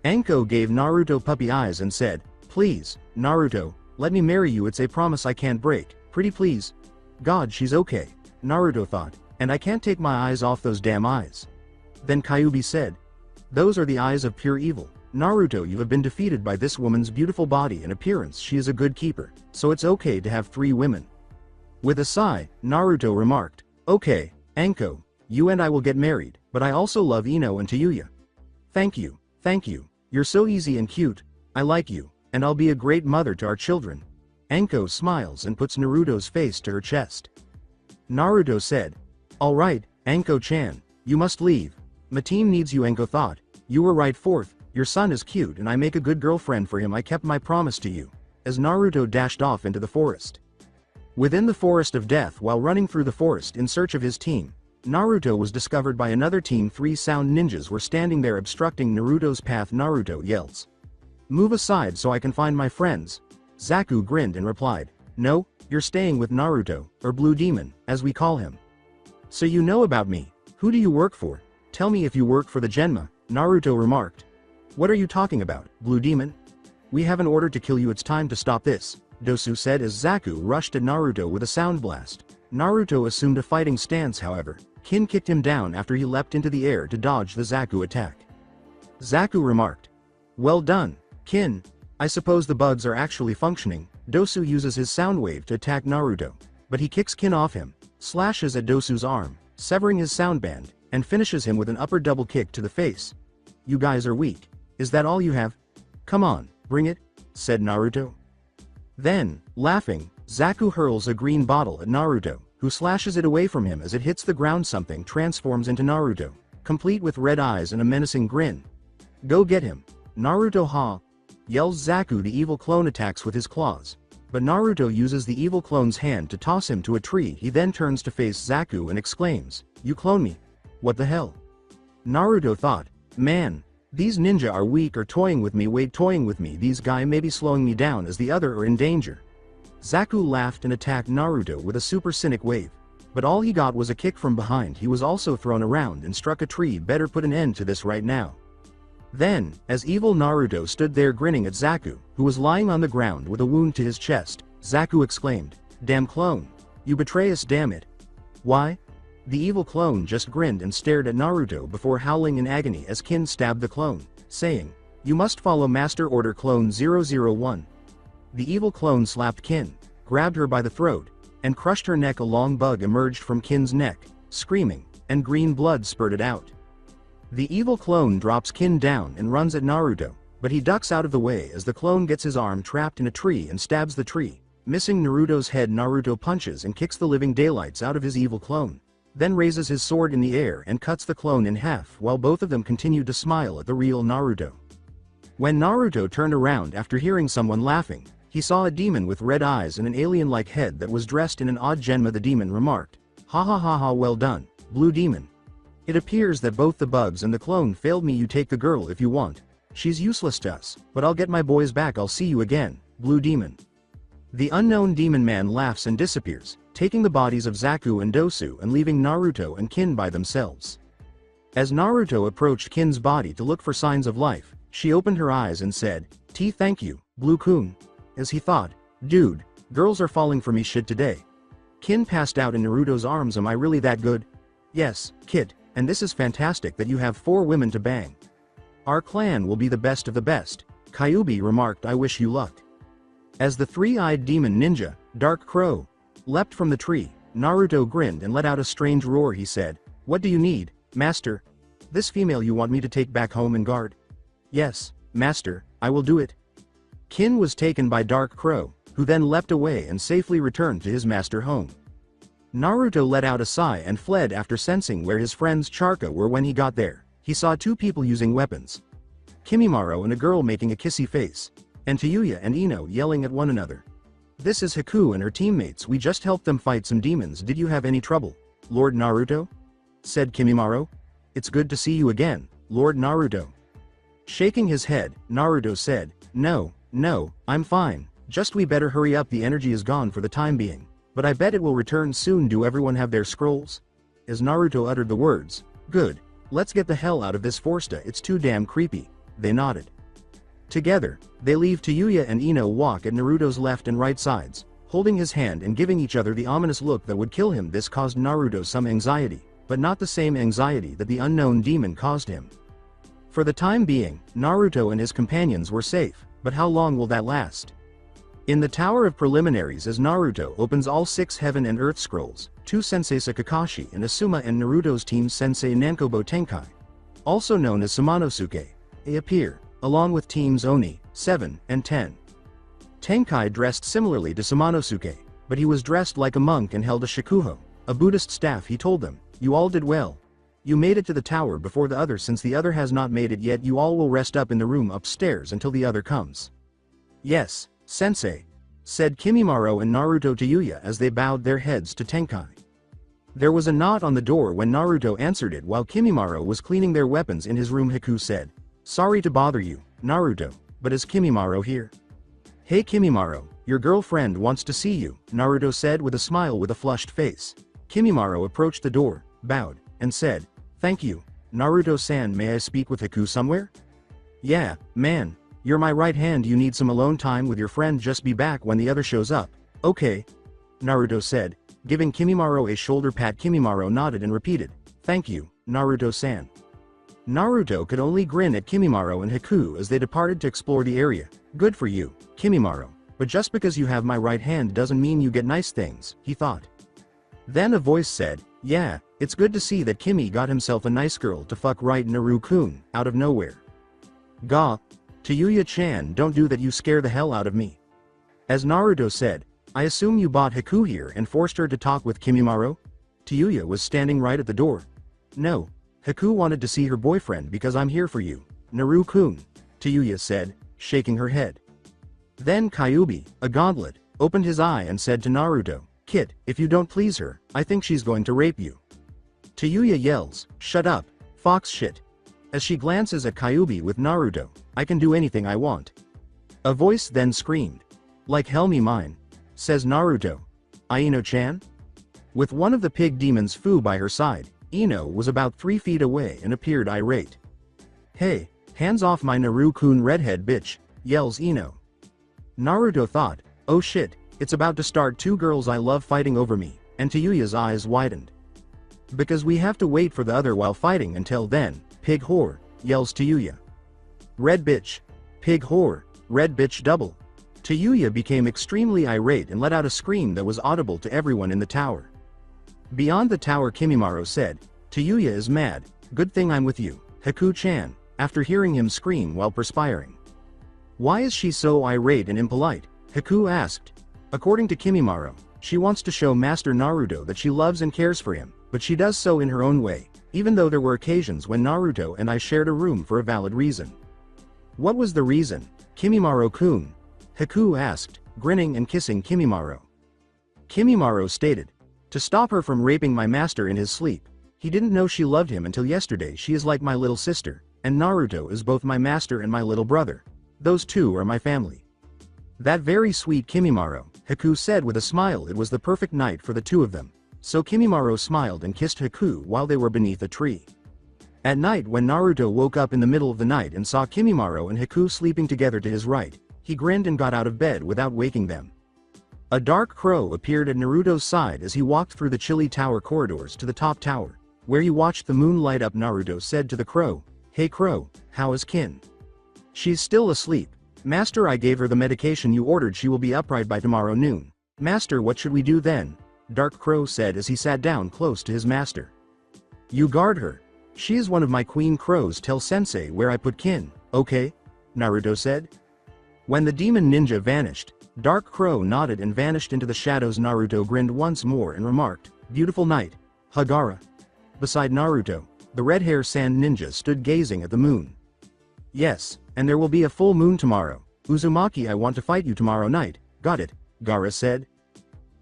Anko gave Naruto puppy eyes and said, "Please, Naruto, let me marry you. It's a promise I can't break. Pretty please." God, she's okay, Naruto thought, and I can't take my eyes off those damn eyes. Then Kyuubi said, "Those are the eyes of pure evil. Naruto, you have been defeated by this woman's beautiful body and appearance. She is a good keeper, so it's okay to have 3 women." With a sigh, Naruto remarked, "Okay, Anko, you and I will get married, but I also love Ino and Tayuya." Thank you. You're so easy and cute. I like you, and I'll be a great mother to our children." Anko smiles and puts Naruto's face to her chest. Naruto said, "Alright, Anko-chan, you must leave. My team needs you." Anko thought, "You were right. Fourth, your son is cute and I make a good girlfriend for him. I kept my promise to you." As Naruto dashed off into the forest. Within the forest of death, while running through the forest in search of his team, Naruto was discovered by another team. 3 sound ninjas were standing there obstructing Naruto's path. Naruto yells, "Move aside so I can find my friends." Zaku grinned and replied, "No, you're staying with Naruto, or Blue Demon, as we call him." "So you know about me. Who do you work for? Tell me if you work for the Genma," Naruto remarked. "What are you talking about, Blue Demon? We have an order to kill you. It's time to stop this," Dosu said as Zaku rushed at Naruto with a sound blast. Naruto assumed a fighting stance. However, Kin kicked him down after he leapt into the air to dodge the Zaku attack. Zaku remarked, "Well done, Kin. I suppose the bugs are actually functioning." Dosu uses his sound wave to attack Naruto, but he kicks Kin off him, slashes at Dosu's arm, severing his sound band, and finishes him with an upper double kick to the face. "You guys are weak. Is that all you have? Come on, bring it," said Naruto. Then, laughing, Zaku hurls a green bottle at Naruto, who slashes it away from him as it hits the ground. Something transforms into Naruto, complete with red eyes and a menacing grin. "Go get him, Naruto!" "Ha!" yells Zaku. The evil clone attacks with his claws, but Naruto uses the evil clone's hand to toss him to a tree. He then turns to face Zaku and exclaims, "You clone me? What the hell?" Naruto thought, "Man, these ninja are weak or toying with me. Wait, toying with me? These guy may be slowing me down as the other are in danger." Zaku laughed and attacked Naruto with a super sonic wave, but all he got was a kick from behind. He was also thrown around and struck a tree. Better put an end to this right now. Then, as evil Naruto stood there grinning at Zaku, who was lying on the ground with a wound to his chest, Zaku exclaimed, "Damn clone. You betray us, damn it." "Why?" The evil clone just grinned and stared at Naruto before howling in agony as Kin stabbed the clone, saying, "You must follow Master Order Clone 001. The evil clone slapped Kin, grabbed her by the throat, and crushed her neck. A long bug emerged from Kin's neck, screaming, and green blood spurted out. The evil clone drops Kin down and runs at Naruto, but he ducks out of the way as the clone gets his arm trapped in a tree and stabs the tree, missing Naruto's head. Naruto punches and kicks the living daylights out of his evil clone, then raises his sword in the air and cuts the clone in half while both of them continue to smile at the real Naruto. When Naruto turned around after hearing someone laughing, he saw a demon with red eyes and an alien-like head that was dressed in an odd Genma. The demon remarked, "Ha ha ha ha, well done, Blue Demon. It appears that both the bugs and the clone failed me. You take the girl if you want. She's useless to us, but I'll get my boys back. I'll see you again, Blue Demon." The unknown demon man laughs and disappears, taking the bodies of Zaku and Dosu and leaving Naruto and Kin by themselves. As Naruto approached Kin's body to look for signs of life, she opened her eyes and said, Thank you, Blue-kun." As he thought, "Dude, girls are falling for me shit today." Kin passed out in Naruto's arms. "Am I really that good?" "Yes, kid, and this is fantastic that you have 4 women to bang. Our clan will be the best of the best," Kyuubi remarked. "I wish you luck." As the 3-eyed demon ninja, Dark Crow, leapt from the tree, Naruto grinned and let out a strange roar. He said, "What do you need, master? This female you want me to take back home and guard?" "Yes, master, I will do it." Kin was taken by Dark Crow, who then leapt away and safely returned to his master home. Naruto let out a sigh and fled after sensing where his friends Charka were. When he got there, he saw 2 people using weapons. Kimimaro and a girl making a kissy face, and Tayuya and Ino yelling at one another. This is Haku and her teammates, we just helped them fight some demons, did you have any trouble, Lord Naruto? Said Kimimaro. It's good to see you again, Lord Naruto. Shaking his head, Naruto said, No, I'm fine, just we better hurry up, the energy is gone for the time being, but I bet it will return soon. Do everyone have their scrolls? As Naruto uttered the words, Good, let's get the hell out of this foresta, it's too damn creepy, they nodded. Together, they leave Tayuya and Ino walk at Naruto's left and right sides, holding his hand and giving each other the ominous look that would kill him. This caused Naruto some anxiety, but not the same anxiety that the unknown demon caused him. For the time being, Naruto and his companions were safe, but how long will that last? In the Tower of Preliminaries, as Naruto opens all 6 Heaven and Earth Scrolls, 2 Sensei Kakashi and Asuma and Naruto's team Sensei Nankobo Tenkai, also known as Samanosuke, appear, along with teams Oni, 7, and 10. Tenkai dressed similarly to Samanosuke, but he was dressed like a monk and held a shakuho, a Buddhist staff. He told them, You all did well. You made it to the tower before the other. Since the other has not made it yet, you all will rest up in the room upstairs until the other comes. Yes, Sensei, said Kimimaro and Naruto to Yuya as they bowed their heads to Tenkai. There was a knock on the door when Naruto answered it while Kimimaro was cleaning their weapons in his room. Haku said, Sorry to bother you, Naruto, but is Kimimaro here? Hey Kimimaro, your girlfriend wants to see you, Naruto said with a smile with a flushed face. Kimimaro approached the door, bowed, and said, Thank you, Naruto-san. May I speak with Haku somewhere? Yeah, man, you're my right hand. You need some alone time with your friend. Just be back when the other shows up. Okay, Naruto said, giving Kimimaro a shoulder pat. Kimimaro nodded and repeated, Thank you, Naruto-san. Naruto could only grin at Kimimaro and Haku as they departed to explore the area. Good for you, Kimimaro, but just because you have my right hand doesn't mean you get nice things, he thought. Then a voice said, Yeah, it's good to see that Kimi got himself a nice girl to fuck, right, Naru-kun, out of nowhere. Gah, Tayuya-chan, don't do that, you scare the hell out of me. As Naruto said, I assume you bought Haku here and forced her to talk with Kimimaro? Tayuya was standing right at the door. No, Haku wanted to see her boyfriend because I'm here for you, Naru-kun, Tayuya said, shaking her head. Then Kyuubi, a gauntlet, opened his eye and said to Naruto, Kid, if you don't please her, I think she's going to rape you. Tayuya yells, Shut up, fox shit. As she glances at Kyuubi with Naruto, I can do anything I want. A voice then screamed. Like hell me mine, says Naruto. Ino-chan? With one of the pig demons Fu by her side, Ino was about 3 feet away and appeared irate. Hey, hands off my Naru-kun, redhead bitch, yells Ino. Naruto thought, oh shit, it's about to start. 2 girls I love fighting over me, and Tayuya's eyes widened. Because we have to wait for the other while fighting. Until then, pig whore, yells Tayuya. Red bitch. Pig whore, red bitch double. Tayuya became extremely irate and let out a scream that was audible to everyone in the tower. Beyond the tower, Kimimaro said, Tayuya is mad, good thing I'm with you, Haku-chan, after hearing him scream while perspiring. Why is she so irate and impolite? Haku asked. According to Kimimaro, she wants to show Master Naruto that she loves and cares for him, but she does so in her own way, even though there were occasions when Naruto and I shared a room for a valid reason. What was the reason, Kimimaro-kun? Haku asked, grinning and kissing Kimimaro. Kimimaro stated, to stop her from raping my master in his sleep. He didn't know she loved him until yesterday. She is like my little sister, and Naruto is both my master and my little brother. Those 2 are my family. That very sweet Kimimaro, Haku said with a smile. It was the perfect night for the 2 of them, so Kimimaro smiled and kissed Haku while they were beneath a tree. At night, when Naruto woke up in the middle of the night and saw Kimimaro and Haku sleeping together to his right, he grinned and got out of bed without waking them. A dark crow appeared at Naruto's side as he walked through the chilly tower corridors to the top tower, where he watched the moon light up. Naruto said to the crow, Hey crow, how is Kin? She's still asleep. Master, I gave her the medication you ordered. She will be upright by tomorrow noon. Master, what should we do then? Dark Crow said as he sat down close to his master. You guard her. She is one of my queen crows. Tell sensei where I put Kin, okay? Naruto said. When the demon ninja vanished, Dark Crow nodded and vanished into the shadows. Naruto grinned once more and remarked, Beautiful night, Hagara. Beside Naruto, the red hair sand ninja stood gazing at the moon. Yes, And there will be a full moon tomorrow. Uzumaki, I want to fight you tomorrow night. Got it? Gaara said.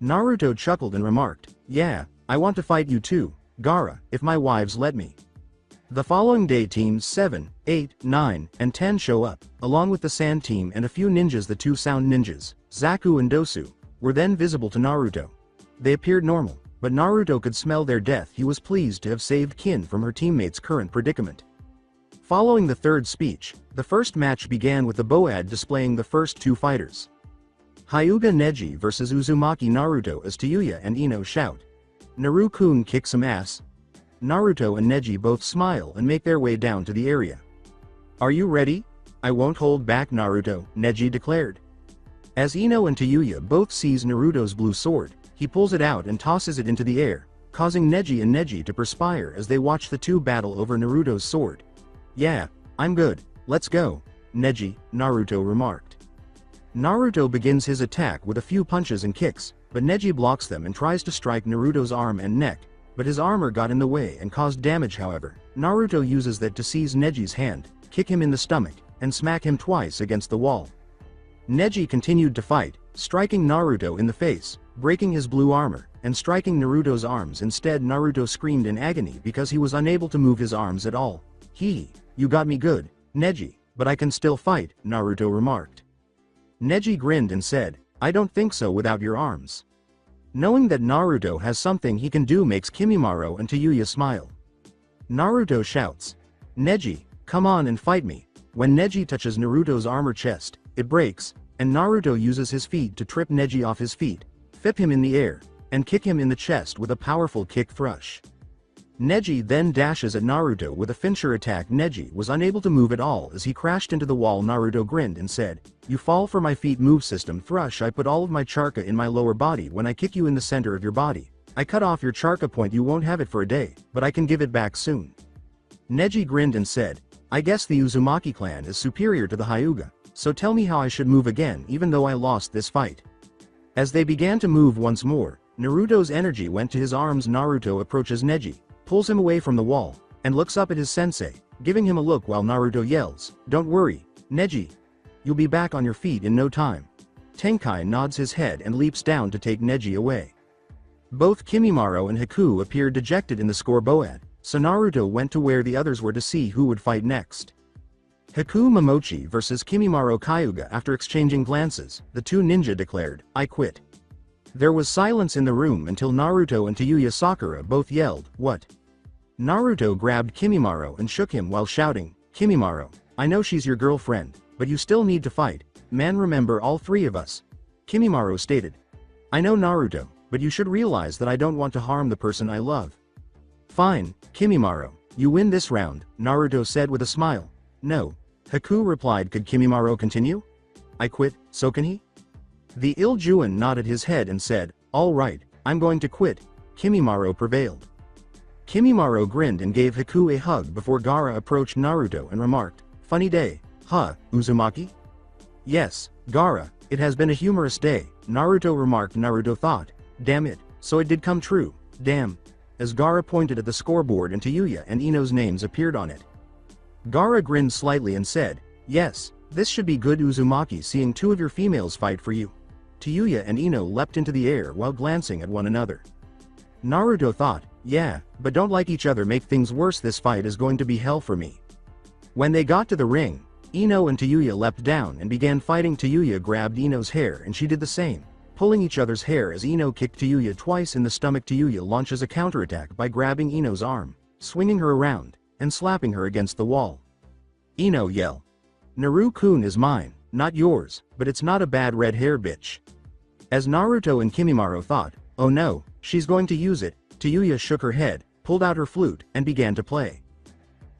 Naruto chuckled and remarked, yeah, I want to fight you too, Gaara, if my wives let me. The following day teams 7, 8, 9, and 10 show up, along with the sand team and a few ninjas. The two sound ninjas, Zaku and Dosu, were then visible to Naruto. They appeared normal, but Naruto could smell their death. He was pleased to have saved Kin from her teammate's current predicament. Following the third speech, the first match began with the Boad displaying the first two fighters. Hyuga Neji vs Uzumaki Naruto as Tayuya and Ino shout. Naru-kun kick some ass. Naruto and Neji both smile and make their way down to the area. Are you ready? I won't hold back, Naruto, Neji declared. As Ino and Tayuya both seize Naruto's blue sword, he pulls it out and tosses it into the air, causing Neji and Neji to perspire as they watch the two battle over Naruto's sword. Yeah, I'm good, let's go, Neji, Naruto remarked. Naruto begins his attack with a few punches and kicks, but Neji blocks them and tries to strike Naruto's arm and neck, but his armor got in the way and caused damage. However, Naruto uses that to seize Neji's hand, kick him in the stomach, and smack him twice against the wall. Neji continued to fight, striking Naruto in the face, breaking his blue armor, and striking Naruto's arms. Instead, Naruto screamed in agony because he was unable to move his arms at all. You got me good, Neji, but I can still fight, Naruto remarked. Neji grinned and said, I don't think so without your arms. Knowing that Naruto has something he can do makes Kimimaro and Tayuya smile. Naruto shouts, Neji, come on and fight me. When Neji touches Naruto's armor chest, it breaks, and Naruto uses his feet to trip Neji off his feet, flip him in the air, and kick him in the chest with a powerful kick thrush. Neji then dashes at Naruto with a finisher attack. Neji was unable to move at all as he crashed into the wall. Naruto grinned and said, you fall for my feet move system thrush. I put all of my charka in my lower body. When I kick you in the center of your body, I cut off your charka point. You won't have it for a day, but I can give it back soon. Neji grinned and said, I guess the Uzumaki clan is superior to the Hyuga, so tell me how I should move again even though I lost this fight. As they began to move once more, Naruto's energy went to his arms. Naruto approaches Neji, pulls him away from the wall, and looks up at his sensei, giving him a look while Naruto yells, don't worry, Neji. You'll be back on your feet in no time. Tenkai nods his head and leaps down to take Neji away. Both Kimimaro and Haku appeared dejected in the scoreboard, so Naruto went to where the others were to see who would fight next. Haku Momochi vs Kimimaro Kyuga. After exchanging glances, the two ninja declared, I quit. There was silence in the room until Naruto and Tayuya Sakura both yelled, what? Naruto grabbed Kimimaro and shook him while shouting, Kimimaro, I know she's your girlfriend, but you still need to fight, man, remember all three of us. Kimimaro stated. I know, Naruto, but you should realize that I don't want to harm the person I love. Fine, Kimimaro, you win this round, Naruto said with a smile. No. Haku replied, could Kimimaro continue? I quit, so can he? The Iljuan nodded his head and said, all right, I'm going to quit. Kimimaro prevailed. Kimimaro grinned and gave Haku a hug before Gaara approached Naruto and remarked, funny day, huh, Uzumaki? Yes, Gaara, it has been a humorous day, Naruto remarked. Naruto thought, damn it, so it did come true, damn. As Gaara pointed at the scoreboard and Tayuya and Ino's names appeared on it. Gaara grinned slightly and said, yes, this should be good, Uzumaki, seeing two of your females fight for you. Tayuya and Ino leapt into the air while glancing at one another. Naruto thought, yeah, but don't like each other make things worse. This fight is going to be hell for me. When they got to the ring, Ino and Tayuya leapt down and began fighting. Tayuya grabbed Ino's hair and she did the same, pulling each other's hair as Ino kicked Tayuya twice in the stomach. Tayuya launches a counterattack by grabbing Ino's arm, swinging her around, and slapping her against the wall. Ino yell. Naru-kun is mine, not yours, but it's not a bad red hair bitch. As Naruto and Kimimaro thought, oh no, she's going to use it, Tayuya shook her head, pulled out her flute, and began to play.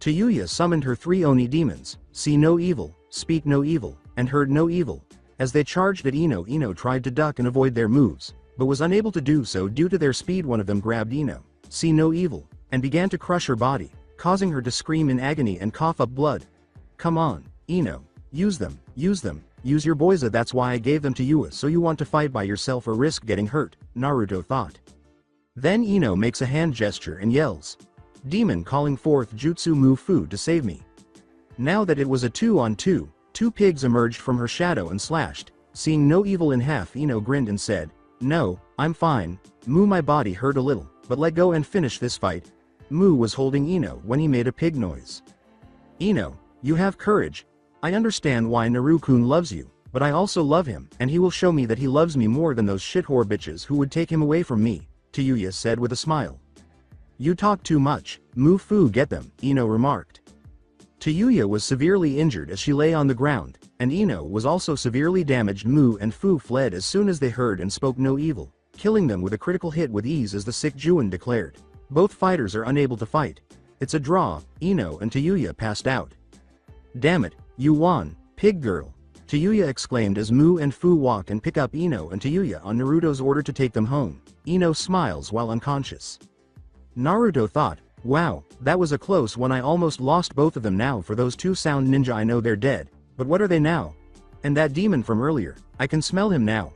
Tayuya summoned her three Oni demons, see no evil, speak no evil, and heard no evil. As they charged at Ino, Ino tried to duck and avoid their moves, but was unable to do so due to their speed. One of them grabbed Ino, see no evil, and began to crush her body, causing her to scream in agony and cough up blood. Come on, Ino, use them, use your boyza. That's why I gave them to you, so you want to fight by yourself or risk getting hurt, Naruto thought. Then Ino makes a hand gesture and yells, demon calling forth jutsu move food to save me. Now that it was a 2-on-2, two pigs emerged from her shadow and slashed. Seeing no evil in half, Ino grinned and said, "No, I'm fine. Moo, my body hurt a little, but let go and finish this fight." Moo was holding Ino when he made a pig noise. "Ino, you have courage. I understand why Naru-kun loves you, but I also love him, and he will show me that he loves me more than those shit-whore bitches who would take him away from me," Tayuya said with a smile. "You talk too much, Moo Fu, get them," Ino remarked. Tayuya was severely injured as she lay on the ground, and Ino was also severely damaged. Moo and Fu fled as soon as they heard and spoke no evil, killing them with a critical hit with ease, as the sick Juin declared. Both fighters are unable to fight. It's a draw. Ino and Tayuya passed out. "Damn it, you won, pig girl," Tayuya exclaimed as Moo and Fu walk and pick up Ino and Tayuya on Naruto's order to take them home. Ino smiles while unconscious. Naruto thought, "Wow, that was a close one. I almost lost both of them. Now for those two sound ninja, I know they're dead, but what are they now? And that demon from earlier, I can smell him now.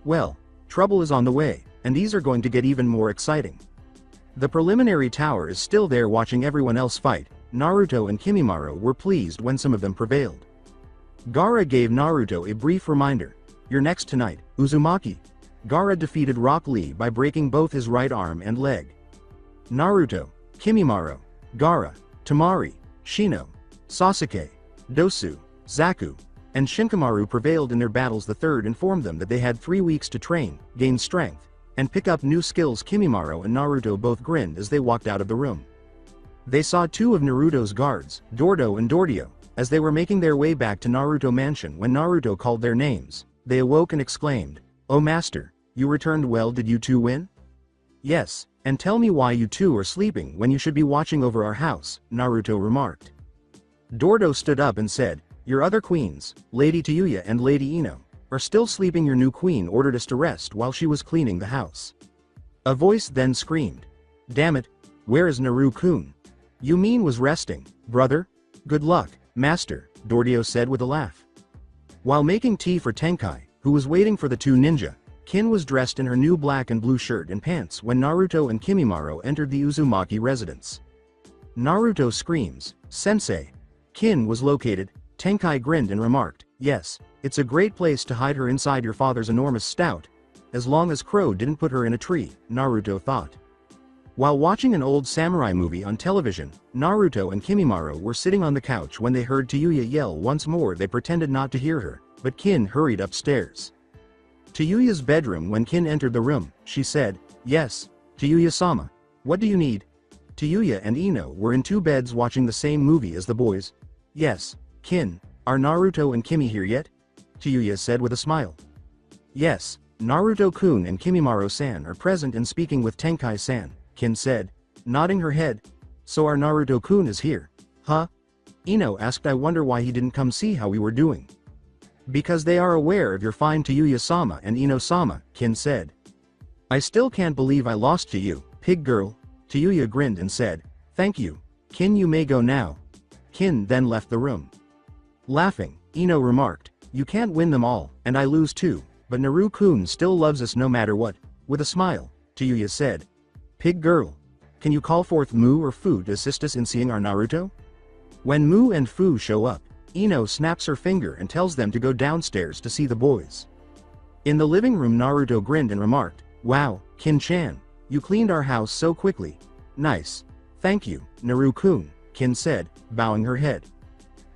Well, trouble is on the way, and these are going to get even more exciting." The preliminary tower is still there watching everyone else fight. Naruto and Kimimaro were pleased when some of them prevailed. Gaara gave Naruto a brief reminder. "You're next tonight, Uzumaki." Gaara defeated Rock Lee by breaking both his right arm and leg. Naruto, Kimimaro, Gaara, Temari, Shino, Sasuke, Dosu, Zaku, and Shinkamaru prevailed in their battles. The third informed them that they had 3 weeks to train, gain strength, and pick up new skills. Kimimaro and Naruto both grinned as they walked out of the room. They saw two of Naruto's guards, Dordo and Dordio, as they were making their way back to Naruto Mansion. When Naruto called their names, they awoke and exclaimed, "Oh master, you returned well. Did you two win?" "Yes, and tell me why you two are sleeping when you should be watching over our house," Naruto remarked. Dordo stood up and said, "Your other queens, Lady Tayuya and Lady Ino, are still sleeping. Your new queen ordered us to rest while she was cleaning the house." A voice then screamed, "Damn it, where is Naru-kun?" "You mean was resting, brother? Good luck, master," Dordio said with a laugh. While making tea for Tenkai, who was waiting for the two ninja, Kin was dressed in her new black and blue shirt and pants when Naruto and Kimimaro entered the Uzumaki residence. Naruto screams, "Sensei!" Kin was located. Tenkai grinned and remarked, "Yes, it's a great place to hide her inside your father's enormous stout. As long as Crow didn't put her in a tree," Naruto thought. While watching an old samurai movie on television, Naruto and Kimimaro were sitting on the couch when they heard Tayuya yell once more. They pretended not to hear her, but Kin hurried upstairs. Tayuya's bedroom. When Kin entered the room, she said, "Yes, Tayuya-sama. What do you need?" Tayuya and Ino were in two beds watching the same movie as the boys. "Yes, Kin, are Naruto and Kimi here yet?" Tayuya said with a smile. "Yes, Naruto-kun and Kimimaro-san are present and speaking with Tenkai-san," Kin said, nodding her head. "So our Naruto-kun is here, huh?" Ino asked. "I wonder why he didn't come see how we were doing." "Because they are aware of your fine Tayuya-sama and Ino-sama," Kin said. "I still can't believe I lost to you, pig girl." Tayuya grinned and said, "Thank you, Kin, you may go now." Kin then left the room. Laughing, Ino remarked, "You can't win them all, and I lose too, but Naru-kun still loves us no matter what." With a smile, Tayuya said, "Pig girl, can you call forth Moo or Fu to assist us in seeing our Naruto?" When Moo and Fu show up, Ino snaps her finger and tells them to go downstairs to see the boys. In the living room, Naruto grinned and remarked, "Wow, Kin-chan, you cleaned our house so quickly. Nice. Thank you, Naru-kun," Kin said, bowing her head.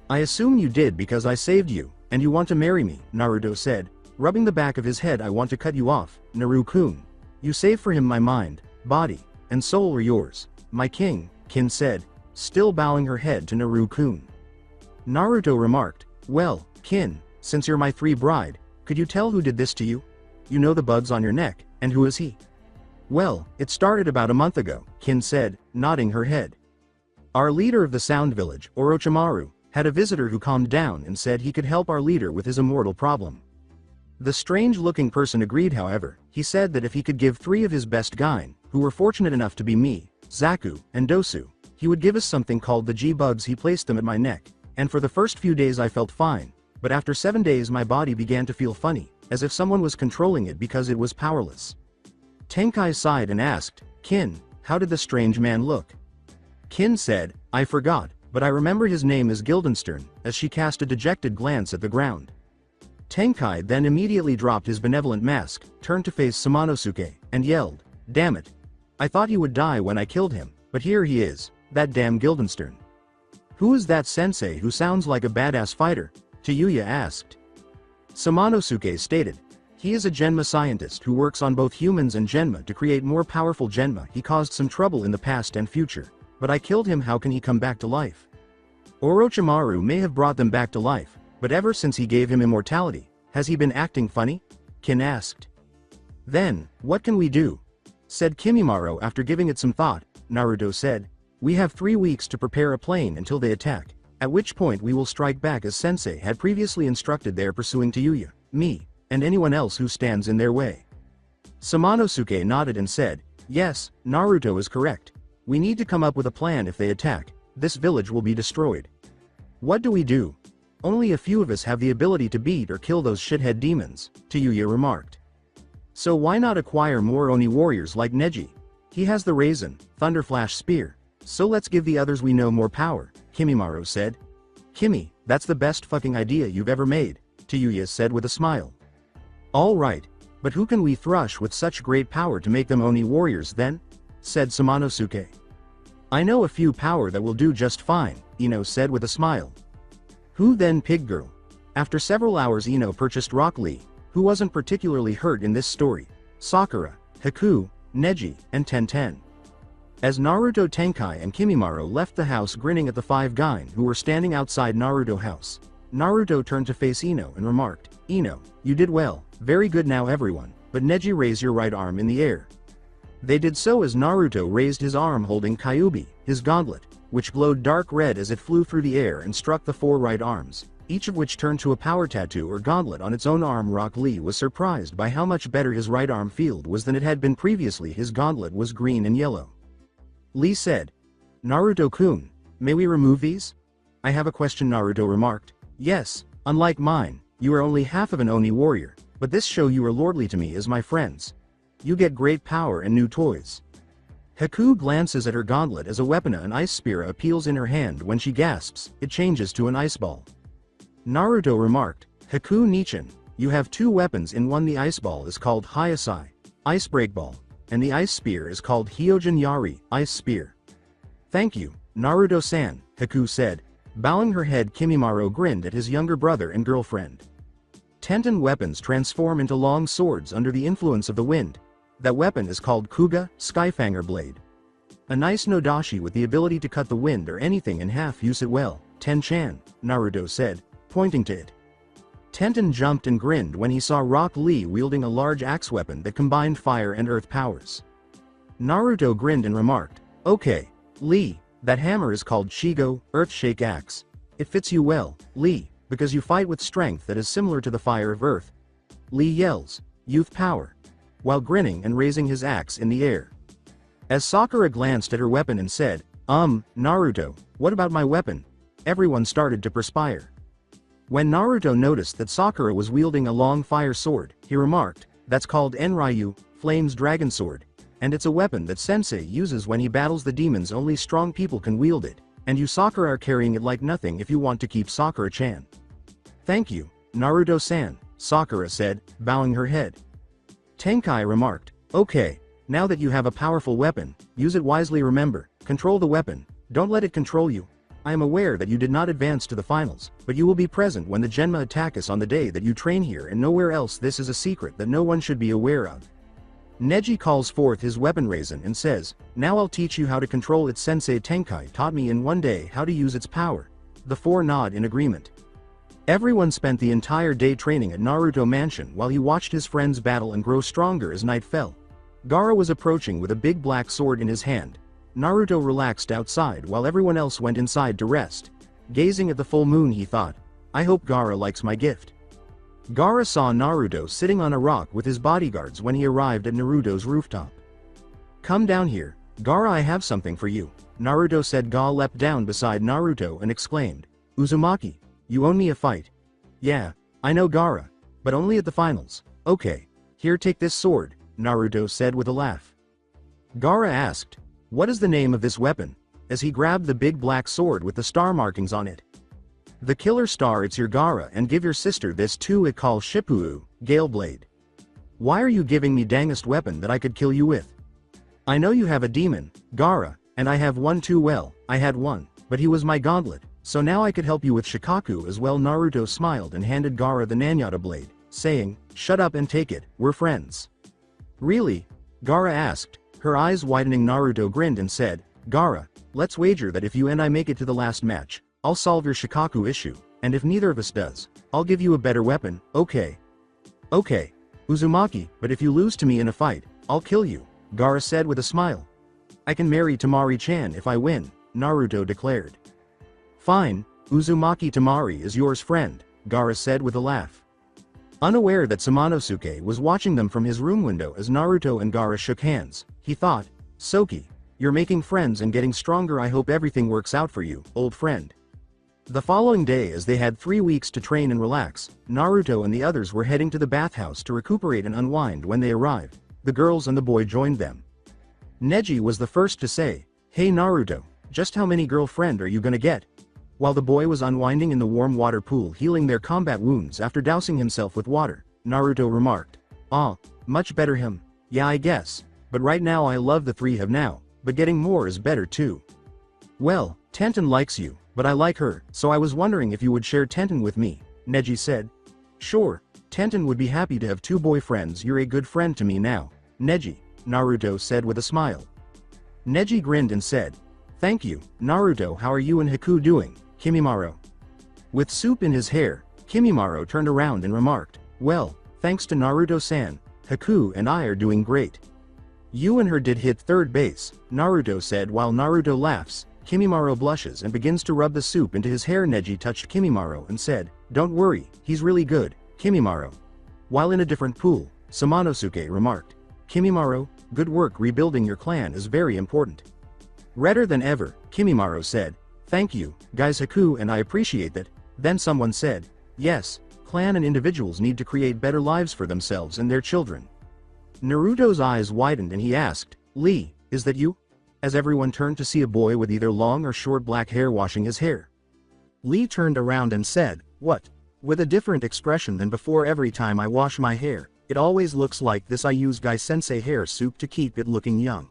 "I assume you did because I saved you, and you want to marry me," Naruto said, rubbing the back of his head. "I want to cut you off, Naru-kun. You save for him. My mind, body, and soul are yours, my king," Kin said, still bowing her head to Naru-kun. Naruto remarked, "Well, Kin, since you're my free bride, could you tell who did this to you? You know the bugs on your neck, and who is he?" "Well, it started about a month ago," Kin said, nodding her head. "Our leader of the Sound Village, Orochimaru, had a visitor who calmed down and said he could help our leader with his immortal problem. The strange-looking person agreed. However, he said that if he could give 3 of his best gain, who were fortunate enough to be me, Zaku, and Dosu, he would give us something called the G-bugs. He placed them at my neck, and for the first few days I felt fine, but after 7 days my body began to feel funny, as if someone was controlling it because it was powerless." Tenkai sighed and asked, "Kin, how did the strange man look?" Kin said, "I forgot, but I remember his name is Guildenstern, as she cast a dejected glance at the ground. Tenkai then immediately dropped his benevolent mask, turned to face Samanosuke, and yelled, "Damn it! I thought he would die when I killed him, but here he is, that damn Guildenstern." "Who is that sensei who sounds like a badass fighter?" Tayuya asked. Samanosuke stated, "He is a Genma scientist who works on both humans and Genma to create more powerful Genma. He caused some trouble in the past and future, but I killed him. How can he come back to life?" "Orochimaru may have brought them back to life, but ever since he gave him immortality, has he been acting funny?" Kin asked. "Then, what can we do?" said Kimimaro after giving it some thought. Naruto said, "We have 3 weeks to prepare a plane until they attack, at which point we will strike back as Sensei had previously instructed. They are pursuing Tayuya, me, and anyone else who stands in their way." Samanosuke nodded and said, "Yes, Naruto is correct. We need to come up with a plan. If they attack, this village will be destroyed. What do we do? Only a few of us have the ability to beat or kill those shithead demons," Tayuya remarked. "So why not acquire more Oni warriors like Neji? He has the Raisin, Thunderflash Spear, so let's give the others we know more power," Kimimaro said. "Kimi, that's the best fucking idea you've ever made," Tayuya said with a smile. "All right, but who can we thrush with such great power to make them Oni warriors then?" said Samanosuke. "I know a few power that will do just fine," Ino said with a smile. "Who then, Pig Girl?" After several hours Ino purchased Rock Lee, who wasn't particularly hurt in this story, Sakura, Haku, Neji, and Tenten. As Naruto, Tenkai and Kimimaro left the house grinning at the 5 Gain who were standing outside Naruto house, Naruto turned to face Ino and remarked, "Ino, you did well, very good now everyone, but Neji raise your right arm in the air." They did so as Naruto raised his arm holding Kyuubi, his gauntlet, which glowed dark red as it flew through the air and struck the 4 right arms, each of which turned to a power tattoo or gauntlet on its own arm. Rock Lee was surprised by how much better his right arm field was than it had been previously. His gauntlet was green and yellow. Lee said, "Naruto-kun, may we remove these?" "I have a question," Naruto remarked. "Yes, unlike mine, you are only half of an Oni warrior, but this show you are lordly to me as my friends. You get great power and new toys." Haku glances at her gauntlet as a weapon. An ice spear appeals in her hand. When she gasps, it changes to an ice ball. Naruto remarked, "Haku Nichin, you have 2 weapons in one. The ice ball is called Hyosai, Ice Break Ball, and the ice spear is called Hyojin Yari, Ice Spear." "Thank you, Naruto-san," Haku said, bowing her head. Kimimaro grinned at his younger brother and girlfriend. Tenten weapons transform into long swords under the influence of the wind. That weapon is called Kuga, Skyfanger Blade. A nice nodashi with the ability to cut the wind or anything in half. Use it well, Ten-chan, Naruto said, pointing to it. Tenten jumped and grinned when he saw Rock Lee wielding a large axe weapon that combined fire and earth powers. Naruto grinned and remarked, "Okay, Lee, that hammer is called Shigo, Earthshake Axe. It fits you well, Lee, because you fight with strength that is similar to the fire of earth." Lee yells, "Youth power," while grinning and raising his axe in the air. As Sakura glanced at her weapon and said, Naruto, what about my weapon?" everyone started to perspire. When Naruto noticed that Sakura was wielding a long fire sword, he remarked, "That's called Enryu, Flame's Dragon Sword, and it's a weapon that Sensei uses when he battles the demons. Only strong people can wield it, and you Sakura are carrying it like nothing if you want to keep Sakura-chan." "Thank you, Naruto-san," Sakura said, bowing her head. Tenkai remarked, "Okay, now that you have a powerful weapon, use it wisely. Remember, control the weapon, don't let it control you. I am aware that you did not advance to the finals, but you will be present when the Genma attack us on the day that you train here and nowhere else. This is a secret that no one should be aware of." Neji calls forth his weapon Raisin and says, "Now I'll teach you how to control it. Sensei Tenkai taught me in one day how to use its power." The 4 nod in agreement. Everyone spent the entire day training at Naruto Mansion while he watched his friends battle and grow stronger as night fell. Gaara was approaching with a big black sword in his hand. Naruto relaxed outside while everyone else went inside to rest. Gazing at the full moon, he thought, "I hope Gaara likes my gift." Gaara saw Naruto sitting on a rock with his bodyguards when he arrived at Naruto's rooftop. "Come down here, Gaara, I have something for you," Naruto said. Gaara leapt down beside Naruto and exclaimed, "Uzumaki, you owe me a fight." "Yeah, I know Gaara, but only at the finals." "Okay, here, take this sword," Naruto said with a laugh. Gaara asked, "What is the name of this weapon?" as he grabbed the big black sword with the star markings on it. The killer star, it's your Gara, and give your sister this too, it call Shippuu, Gale Blade. Why are you giving me dangest weapon that I could kill you with? I know you have a demon, Gara, and I have one too. Well, I had one, but he was my gauntlet, so now I could help you with Shikaku as well. Naruto smiled and handed Gara the Nanyata blade, saying, shut up and take it, we're friends. Really? Gara asked, her eyes widening. Naruto grinned and said, Gara, let's wager that if you and I make it to the last match, I'll solve your Shikaku issue, and if neither of us does, I'll give you a better weapon, okay? Okay, Uzumaki, but if you lose to me in a fight, I'll kill you, Gara said with a smile. I can marry Tamari-chan if I win, Naruto declared. Fine, Uzumaki Tamari is yours, friend, Gara said with a laugh. Unaware that Samanosuke was watching them from his room window as Naruto and Gara shook hands, he thought, Soki, you're making friends and getting stronger. I hope everything works out for you, old friend. The following day, as they had 3 weeks to train and relax, Naruto and the others were heading to the bathhouse to recuperate and unwind. When they arrived, the girls and the boy joined them. Neji was the first to say, hey Naruto, just how many girlfriend are you gonna get? While the boy was unwinding in the warm water pool healing their combat wounds after dousing himself with water, Naruto remarked, ah, much better him, yeah I guess, but right now I love the 3 have now, but getting more is better too. Well, Tenten likes you, but I like her, so I was wondering if you would share Tenten with me, Neji said. Sure, Tenten would be happy to have 2 boyfriends. You're a good friend to me now, Neji, Naruto said with a smile. Neji grinned and said, thank you, Naruto. How are you and Haku doing, Kimimaro? With soup in his hair, Kimimaro turned around and remarked, well, thanks to Naruto-san, Haku and I are doing great. You and her did hit third base, Naruto said while Naruto laughs. Kimimaro blushes and begins to rub the soup into his hair. Neji touched Kimimaro and said, don't worry, he's really good, Kimimaro. While in a different pool, Samanosuke remarked, Kimimaro, good work rebuilding your clan is very important. Redder than ever, Kimimaro said, thank you, guys. Haku and I appreciate that. Then someone said, yes, clan and individuals need to create better lives for themselves and their children. Naruto's eyes widened and he asked, Lee, is that you? As everyone turned to see a boy with either long or short black hair washing his hair. Lee turned around and said, what? With a different expression than before. Every time I wash my hair, it always looks like this. I use Gai Sensei hair soup to keep it looking young.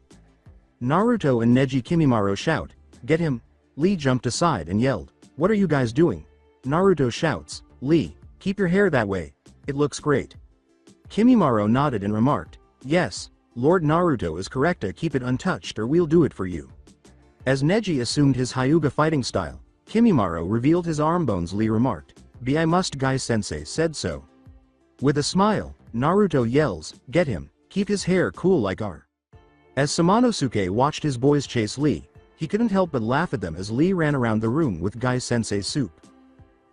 Naruto and Neji Kimimaro shout, get him. Lee jumped aside and yelled, what are you guys doing? Naruto shouts, Lee, keep your hair that way, it looks great. Kimimaro nodded and remarked, yes, Lord Naruto is correct, keep it untouched or we'll do it for you. As Neji assumed his Hyuga fighting style, Kimimaro revealed his arm bones. Lee remarked, I must. Gai Sensei said so. With a smile, Naruto yells, get him, keep his hair cool like our. As Samanosuke watched his boys chase Lee, he couldn't help but laugh at them as Lee ran around the room with Gai Sensei's soup.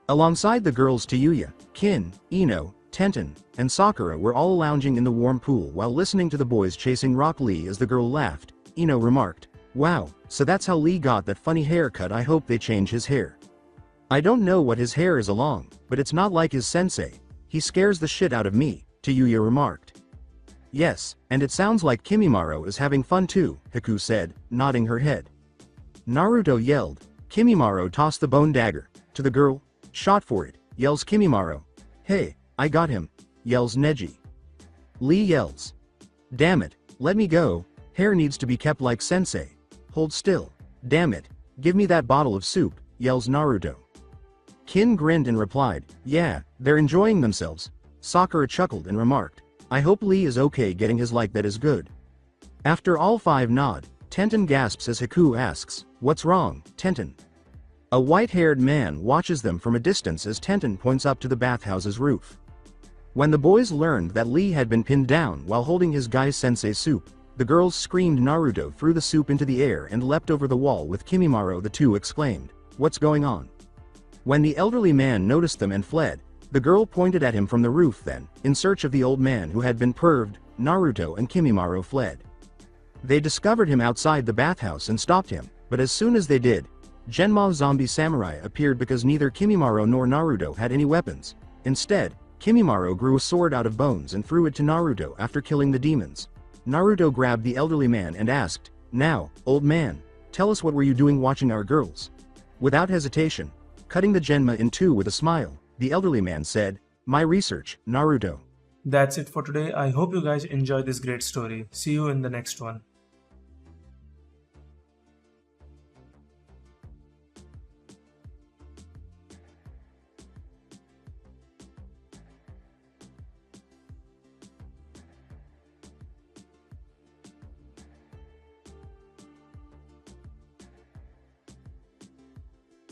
Alongside the girls, Tayuya, Kin, Ino, Tenten, and Sakura were all lounging in the warm pool while listening to the boys chasing Rock Lee. As the girl laughed, Ino remarked, wow, so that's how Lee got that funny haircut. I hope they change his hair. I don't know what his hair is along, but it's not like his sensei. He scares the shit out of me, Tayuya remarked. Yes, and it sounds like Kimimaro is having fun too, Haku said, nodding her head. Naruto yelled, Kimimaro toss the bone dagger, to the girl, shot for it, yells Kimimaro. Hey, I got him, yells Neji. Lee yells, damn it, let me go, hair needs to be kept like sensei. Hold still, damn it, give me that bottle of soup, yells Naruto. Kin grinned and replied, yeah, they're enjoying themselves. Sakura chuckled and remarked, I hope Lee is okay getting his like that is good. After all 5 nod, Tenten gasps as Haku asks, what's wrong, Tenten? A white-haired man watches them from a distance as Tenten points up to the bathhouse's roof. When the boys learned that Lee had been pinned down while holding his Gai Sensei soup, the girls screamed. Naruto threw the soup into the air and leapt over the wall with Kimimaro. The two exclaimed, what's going on? When the elderly man noticed them and fled, the girl pointed at him from the roof. Then, in search of the old man who had been perved, Naruto and Kimimaro fled. They discovered him outside the bathhouse and stopped him, but as soon as they did, Genma Zombie Samurai appeared because neither Kimimaro nor Naruto had any weapons. Instead, Kimimaro grew a sword out of bones and threw it to Naruto after killing the demons. Naruto grabbed the elderly man and asked, now, old man, Tell us what were you doing watching our girls? Without hesitation, cutting the Genma in two with a smile, the elderly man said, My research, Naruto. That's it for today. I hope you guys enjoyed this great story. See you in the next one.